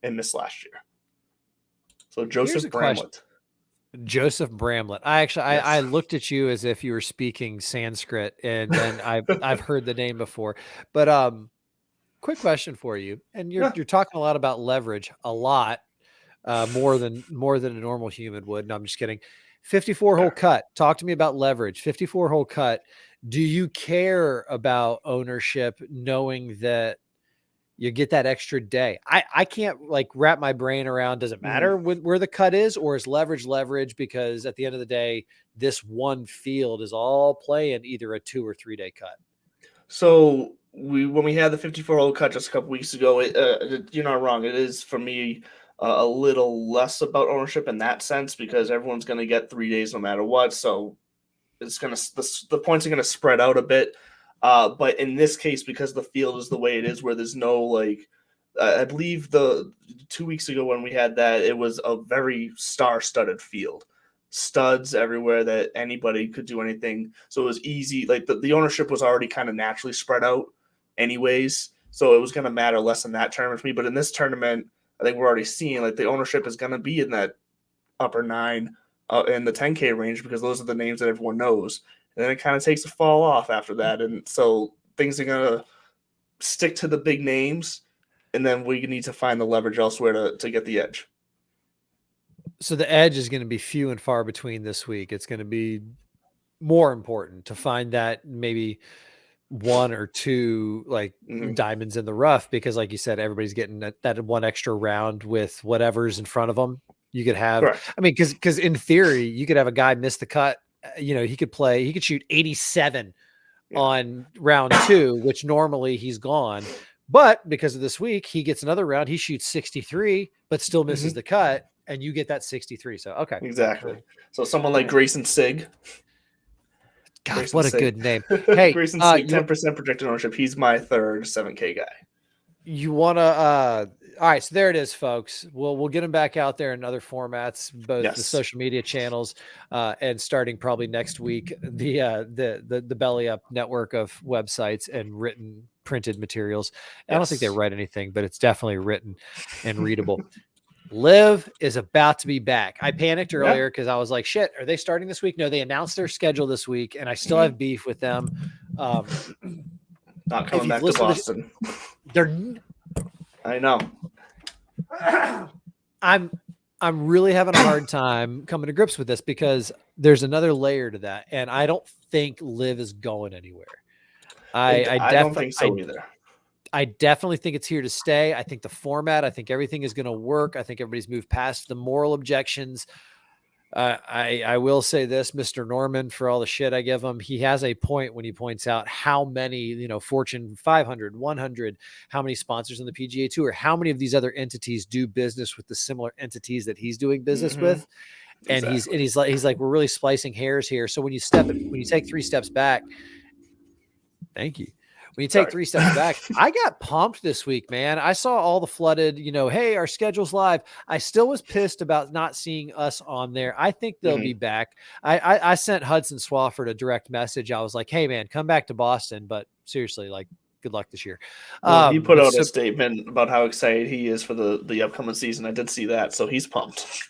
and missed last year. So Joseph Bramlett. Joseph Bramlett. I looked at you as if you were speaking Sanskrit, and then I've heard the name before. But quick question for you, and you're talking a lot about leverage, a lot more than a normal human would. No, I'm just kidding. 54 hole cut. Talk to me about leverage. 54 hole cut. Do you care about ownership, knowing that you get that extra day? I can't wrap my brain around, does it matter where the cut is, or is leverage? Because at the end of the day, this one field is all playing either a 2 or 3 day cut. So when we had the 54 hole cut just a couple weeks ago, you're not wrong. It is for me a little less about ownership in that sense because everyone's going to get 3 days no matter what. So it's the points are going to spread out a bit. But in this case, because the field is the way it is, where there's no I believe the 2 weeks ago when we had that, it was a very star-studded field, studs everywhere that anybody could do anything. So it was easy. Like the ownership was already kind of naturally spread out, anyways. So it was going to matter less in that tournament for me. But in this tournament, I think we're already seeing the ownership is going to be in that upper 9 in the 10K range because those are the names that everyone knows. And then it kind of takes a fall off after that. And so things are going to stick to the big names, and then we need to find the leverage elsewhere to get the edge. So the edge is going to be few and far between this week. It's going to be more important to find that maybe one or two like diamonds in the rough, because like you said, everybody's getting that one extra round with whatever's in front of them. You could have, Correct. I mean, because in theory, you could have a guy miss the cut. He could shoot 87 on round 2, which normally he's gone. But because of this week, he gets another round. He shoots 63, but still misses the cut, and you get that 63. So, okay. Exactly. So someone like Grayson Sig. God, Grayson what a Sig. good name. Hey, Grayson Sig, 10% projected ownership. He's my third 7K guy. You want to, all right. So there it is, folks. We'll get them back out there in other formats, both the social media channels, and starting probably next week, the Belly Up network of websites and written printed materials. I don't think they write anything, but it's definitely written and readable. Liv is about to be back. I panicked earlier because I was like, shit, are they starting this week? No, they announced their schedule this week, and I still have beef with them. Not coming back to Boston. I know. I'm really having a hard time coming to grips with this, because there's another layer to that, and I don't think Liv is going anywhere. I don't think so either. I definitely think it's here to stay. I think the format, I think everything is going to work. I think everybody's moved past the moral objections. I will say this, Mr. Norman, for all the shit I give him, he has a point when he points out how many, Fortune 500, 100, how many sponsors on the PGA Tour, how many of these other entities do business with the similar entities that he's doing business with. And he's like, we're really splicing hairs here. So when you take 3 steps back, thank you. When you take 3 steps back, I got pumped this week, man. I saw all the flooded, hey, our schedule's live. I still was pissed about not seeing us on there. I think they'll be back. I sent Hudson Swafford a direct message. I was like, hey, man, come back to Boston. But seriously, like, good luck this year. He put out a statement about how excited he is for the upcoming season. I did see that, so he's pumped.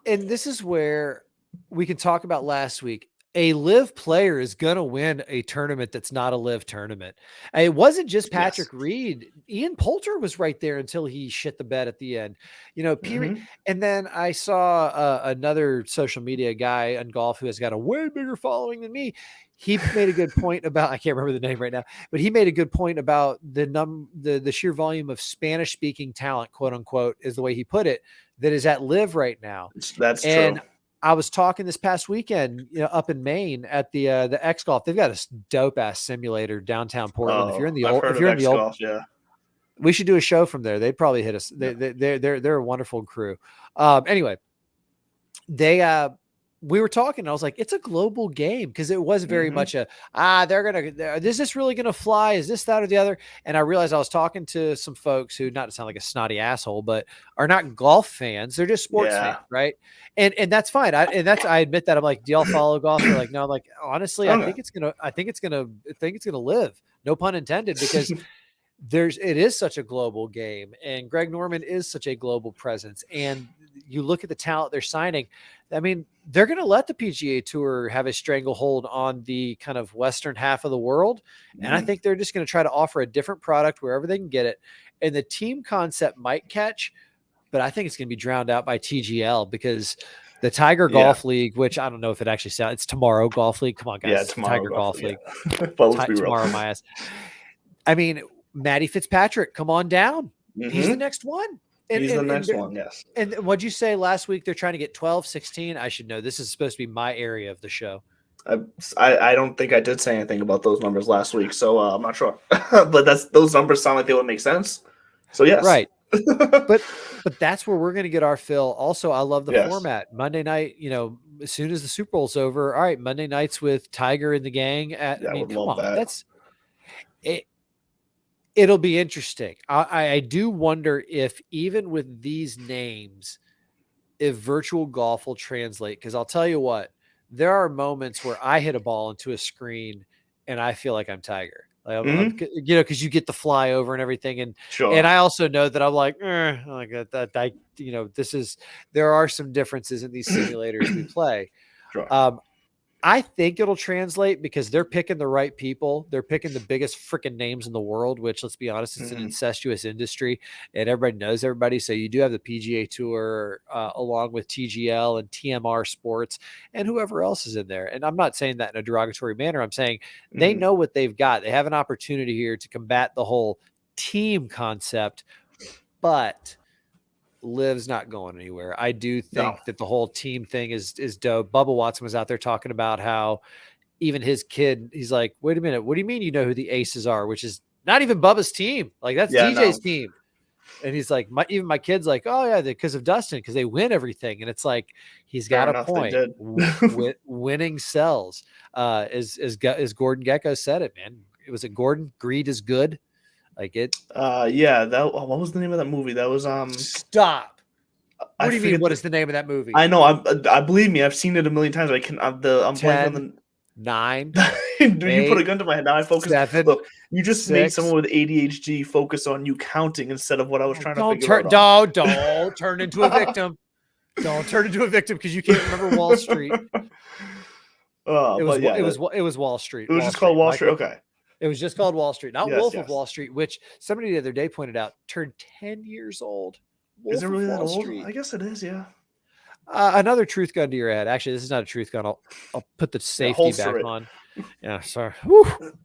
And this is where we can talk about last week. A live player is going to win a tournament that's not a live tournament. It wasn't just Patrick Reed. Ian Poulter was right there until he shit the bed at the end. And then I saw another social media guy in golf who has got a way bigger following than me. He made a good point about, I can't remember the name right now, but he made a good point about the sheer volume of Spanish speaking talent, quote unquote, is the way he put it, that is at live right now. That's true. I was talking this past weekend, up in Maine at the X Golf. They've got a dope ass simulator downtown Portland. If you're in the old, we should do a show from there. They'd probably hit us. They're a wonderful crew. Anyway, we were talking, and I was like, it's a global game, because it was very much is this really going to fly? Is this, that, or the other? And I realized I was talking to some folks who, not to sound like a snotty asshole, but are not golf fans. They're just sports fans. Right. And that's fine. I admit that. I'm like, do y'all follow golf? They're like, no. I'm like, honestly, I think it's going to live. No pun intended, because it is such a global game, and Greg Norman is such a global presence. And you look at the talent they're signing. I mean, they're going to let the PGA Tour have a stranglehold on the kind of Western half of the world. And I think they're just going to try to offer a different product wherever they can get it. And the team concept might catch, but I think it's going to be drowned out by TGL, because the Tiger Golf League, which I don't know if it actually sounds, it's Tomorrow Golf League. Come on, guys. Yeah, Tomorrow Tiger Golf League. Tomorrow, my ass. I mean, Matty Fitzpatrick, come on down. He's the next one. He's the next one, yes. And what'd you say last week? They're trying to get 12, 16. I should know. This is supposed to be my area of the show. I don't think I did say anything about those numbers last week, so I'm not sure. But those numbers sound like they would make sense. So yes, right. but that's where we're going to get our fill. Also, I love the format. Monday night, as soon as the Super Bowl's over, all right, Monday nights with Tiger and the gang. I mean, come on, that's it. It'll be interesting. I do wonder if, even with these names, if virtual golf will translate. Because I'll tell you what, there are moments where I hit a ball into a screen and I feel like I'm Tiger. Because you get the flyover and everything. And and I also know that I'm like there are some differences in these simulators we play. I think it'll translate because they're picking the right people. They're picking the biggest freaking names in the world, which, let's be honest, it's an incestuous industry and everybody knows everybody. So you do have the PGA Tour along with TGL and TMR Sports and whoever else is in there. And I'm not saying that in a derogatory manner. I'm saying they know what they've got. They have an opportunity here to combat the whole team concept, but Liv's not going anywhere. I do think that the whole team thing is dope. Bubba Watson was out there talking about how even his kid, he's like, wait a minute, what do you mean you know who the aces are? Which is not even Bubba's team. Like, that's DJ's team. And he's like, even my kid's like, oh yeah, because of Dustin, because they win everything. And it's like, he's got a point. Winning sells. As Gordon Gecko said it, man. Was it Gordon? Greed is good. Like it. Yeah. What was the name of that movie? That was Stop. What do you mean? What is the name of that movie? I know. I believe me. I've seen it a million times. I'm 10, blanking on the 9. Dude, 8, you put a gun to my head. Now I focus. 7, Look, you just 6. made someone with ADHD focus on you counting instead of what I was trying to figure out. Don't turn into a victim. Don't turn into a victim because you can't remember Wall Street. It was Wall Street. It was just called Wall Street. Okay. It was just called Wall Street, not Wolf of Wall Street, which somebody the other day pointed out turned 10 years old. Is it really that old? I guess it is, yeah. Another truth gun to your head. Actually, this is not a truth gun. I'll put the safety back on. Yeah, sorry. Woo.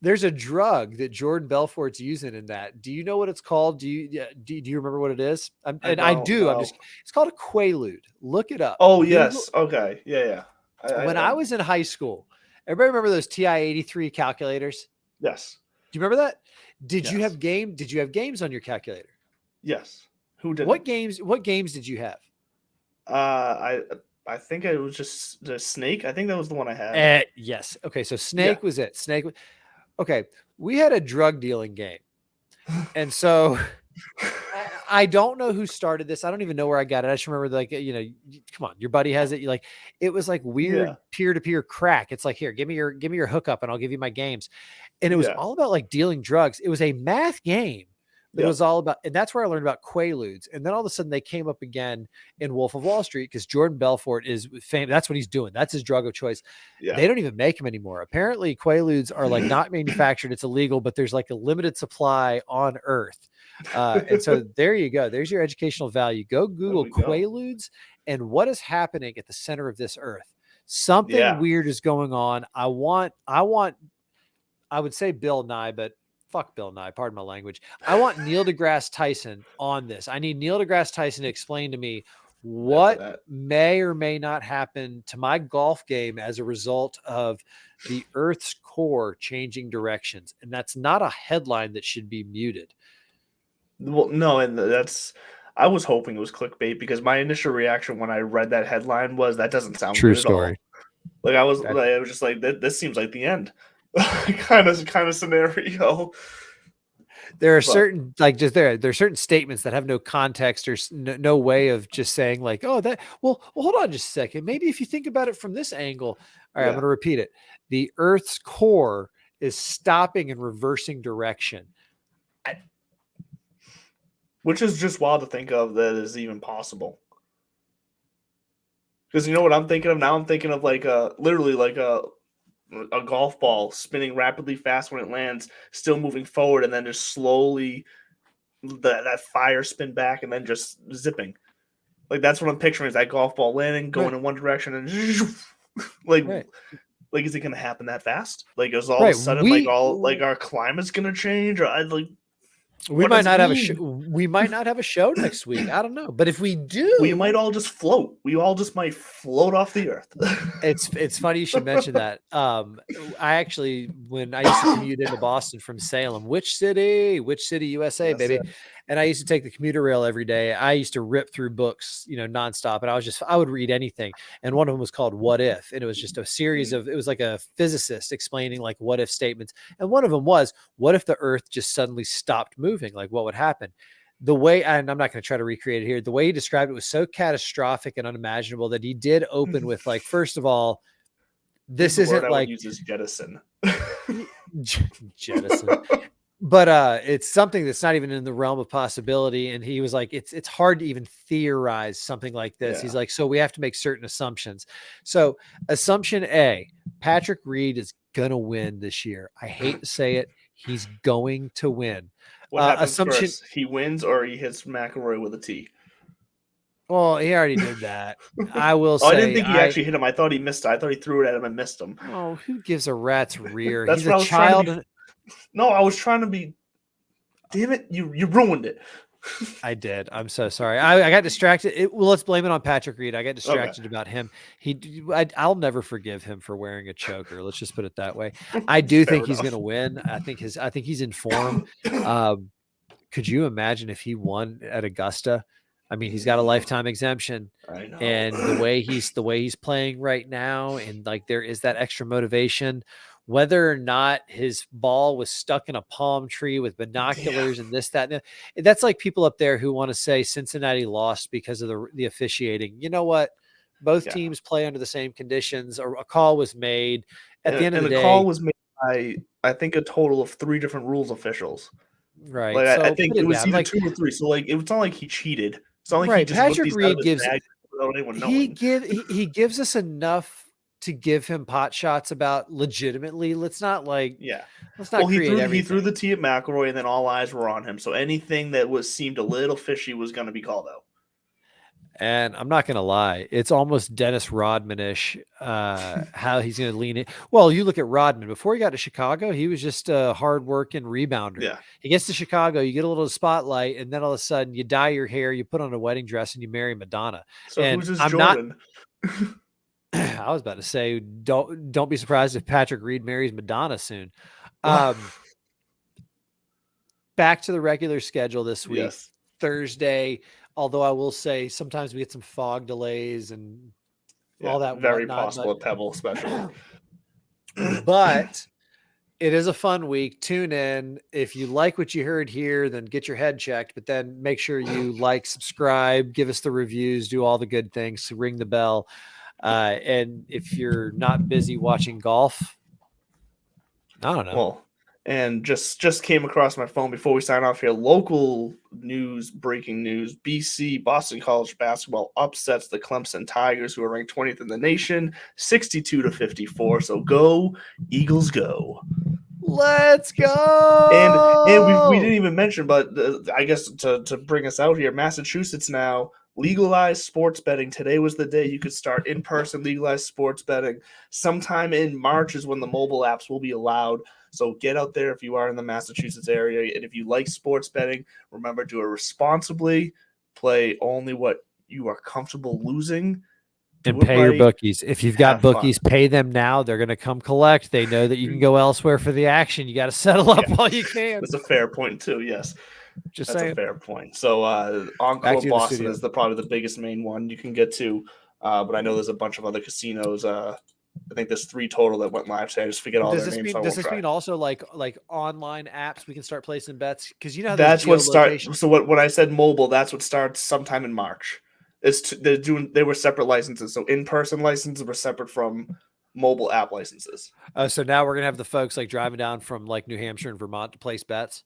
There's a drug that Jordan Belfort's using in that. Do you know what it's called? Do you remember what it is? I do. It's called a Quaalude. Look it up. Oh, yes. Okay. Yeah. When I was in high school, everybody remember those TI-83 calculators? Yes. Do you remember that? Did you have games on your calculator? Yes. Who did? What games did you have? I think it was just the Snake. I think that was the one I had. Yes. Okay, so Snake was it. Okay, we had a drug dealing game. And so I don't know who started this. I don't even know where I got it. I just remember, like, come on, your buddy has it. It was like weird peer-to-peer crack. It's like, here, give me your hookup and I'll give you my games. And it was all about like dealing drugs. It was a math game. It was all about, and that's where I learned about Quaaludes. And then all of a sudden they came up again in Wolf of Wall Street because Jordan Belfort is famous. That's what he's doing. That's his drug of choice. Yeah. They don't even make them anymore. Apparently Quaaludes are like not manufactured. It's illegal, but there's like a limited supply on Earth. And so there you go. There's your educational value. Go Google Quaaludes and what is happening at the center of this Earth. Something weird is going on. I would say Bill Nye, but fuck Bill Nye, pardon my language. I want Neil deGrasse Tyson on this. I need Neil deGrasse Tyson to explain to me what may or may not happen to my golf game as a result of the Earth's core changing directions. And that's not a headline that should be muted. Well, no, and I was hoping it was clickbait because my initial reaction when I read that headline was that doesn't sound true good story. At all. Like I was just like, this seems like the end. kind of scenario. There are certain there's certain statements that have no context or no way of just saying like, oh, that well hold on just a second. Maybe if you think about it from this angle. All right, I'm going to repeat it. The Earth's core is stopping and reversing direction. Which is just wild to think of that is even possible. Because you know what I'm thinking of now? I'm thinking of like literally like a golf ball spinning rapidly fast when it lands, still moving forward, and then just slowly that fire spin back and then just zipping. Like that's what I'm picturing is that golf ball landing, going in one direction, and like is it going to happen that fast? Like is all of a sudden like our climate's going to change? Or we might not have a show next week. I don't know. But if we do, we might all just float. We all just might float off the earth. It's funny you should mention that. I actually, when I used to commute into Boston from Salem, which city, USA, baby. And I used to take the commuter rail every day. I used to rip through books, nonstop. And I would read anything. And one of them was called What If? And it was just a series it was like a physicist explaining like what if statements. And one of them was, what if the earth just suddenly stopped moving? Like what would happen? The way, and I'm not going to try to recreate it here. The way he described it was so catastrophic and unimaginable that he did open with like, first of all, this isn't like uses jettison. Jettison. But it's something that's not even in the realm of possibility. And he was like, it's hard to even theorize something like this. Yeah. He's like, so we have to make certain assumptions. So assumption A, Patrick Reed is gonna win this year. I hate to say it, he's going to win. What happens Assumption. first? He wins or he hits McElroy with a tee? Well, he already did that. I will Oh, say, I didn't think he actually hit him. I thought he missed it. I thought he threw it at him and missed him. Oh, who gives a rat's rear? That's He's what a I was trying to child. No, I was trying to be. Damn it! You ruined it. I did. I'm so sorry. I got distracted. Well, let's blame it on Patrick Reed. I got distracted about him. I'll never forgive him for wearing a choker. Let's just put it that way. I do think he's going to win. I think he's in form. Could you imagine if he won at Augusta? I mean, he's got a lifetime exemption, I know. and the way he's playing right now, and like there is that extra motivation. Whether or not his ball was stuck in a palm tree with binoculars and this, that, and that's like people up there who want to say Cincinnati lost because of the officiating. You know what? Both teams play under the same conditions. A call was made at the end of the day. Call was made by, I think, a total of 3 different rules officials. Right. Like, so I think it was either 2 or 3. So like, it's not like he cheated. It's not like he just Patrick Reed gives without anyone knowing. He gives us enough to give him pot shots about legitimately. Let's not like Let's not create everything. He threw the tee at McElroy, and then all eyes were on him. So anything that seemed a little fishy was going to be called out. And I'm not going to lie, it's almost Dennis Rodman-ish how he's going to lean in. Well, you look at Rodman. Before he got to Chicago, he was just a hard-working rebounder. Yeah. He gets to Chicago, you get a little spotlight, and then all of a sudden you dye your hair, you put on a wedding dress, and you marry Madonna. So and who's his I'm Jordan? I was about to say, don't be surprised if Patrick Reed marries Madonna soon. Back to the regular schedule this week. Yes. Thursday, although I will say sometimes we get some fog delays and all that. Very possible at Pebble, especially. But it is a fun week. Tune in. If you like what you heard here, then get your head checked. But then make sure you like, subscribe, give us the reviews, do all the good things, ring the bell. And if you're not busy watching golf, I don't know. Well, and just came across my phone before we sign off here. Local news, breaking news: BC, Boston College basketball upsets the Clemson Tigers, who are ranked 20th in the nation, 62-54. So go Eagles, go! Let's go! And we didn't even mention, but I guess to bring us out here, Massachusetts now legalized sports betting. Today was the day you could start in-person legalized sports betting. Sometime in March is when the mobile apps will be allowed. So get out there if you are in the Massachusetts area. And if you like sports betting, remember, do it responsibly. Play only what you are comfortable losing. And pay your bookies. If you've got bookies, pay them now. They're going to come collect. They know that you can go elsewhere for the action. You got to settle up while you can. That's a fair point too, yes. Just That's saying. a fair point. So Encore Boston is probably the biggest main one you can get to. But I know there's a bunch of other casinos. I think there's 3 total that went live today. I just forget all their names. Does this mean also like online apps we can start placing bets? Because you know how that's what starts. So what I said mobile, that's what starts sometime in March. They were separate licenses. So in-person licenses were separate from mobile app licenses. So now we're gonna have the folks like driving down from like New Hampshire and Vermont to place bets.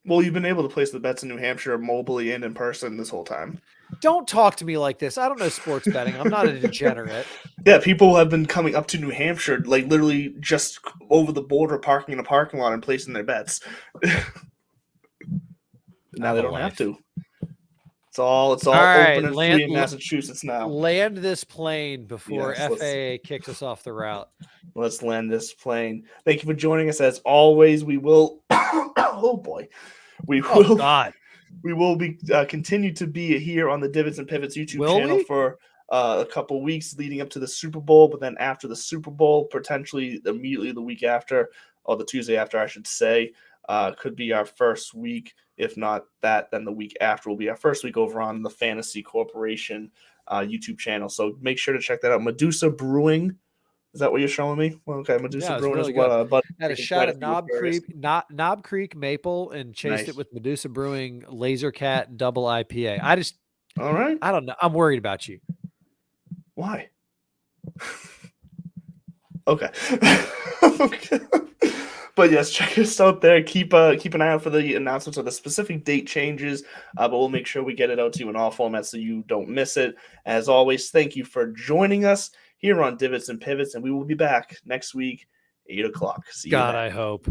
Well, you've been able to place the bets in New Hampshire mobily and in person this whole time. Don't talk to me like this. I don't know sports betting. I'm not a degenerate. Yeah, people have been coming up to New Hampshire, like literally just over the border, parking in a parking lot and placing their bets. Now they don't have to. It's all right, open and free in Massachusetts now. Land this plane before FAA kicks us off the route. Let's land this plane. Thank you for joining us. As always, we will. Oh boy, we will. God. We will be continue to be here on the Divots and Pivots YouTube channel for a couple weeks leading up to the Super Bowl, but then after the Super Bowl, potentially immediately the week after, or the Tuesday after, I should say, could be our first week. If not that, then the week after will be our first week over on the Fantasy Corporation YouTube channel. So make sure to check that out. Medusa Brewing. Is that what you're showing me? Well, okay, Medusa Brewing really is what. But had a shot of Knob Creek Maple and chased it with Medusa Brewing Laser Cat Double IPA. All right. I don't know. I'm worried about you. Why? Okay. Okay. But yes, check us out there. Keep an eye out for the announcements of the specific date changes. But we'll make sure we get it out to you in all formats so you don't miss it. As always, thank you for joining us here on Divots and Pivots, and we will be back next week, 8 o'clock. See you God, then. I hope.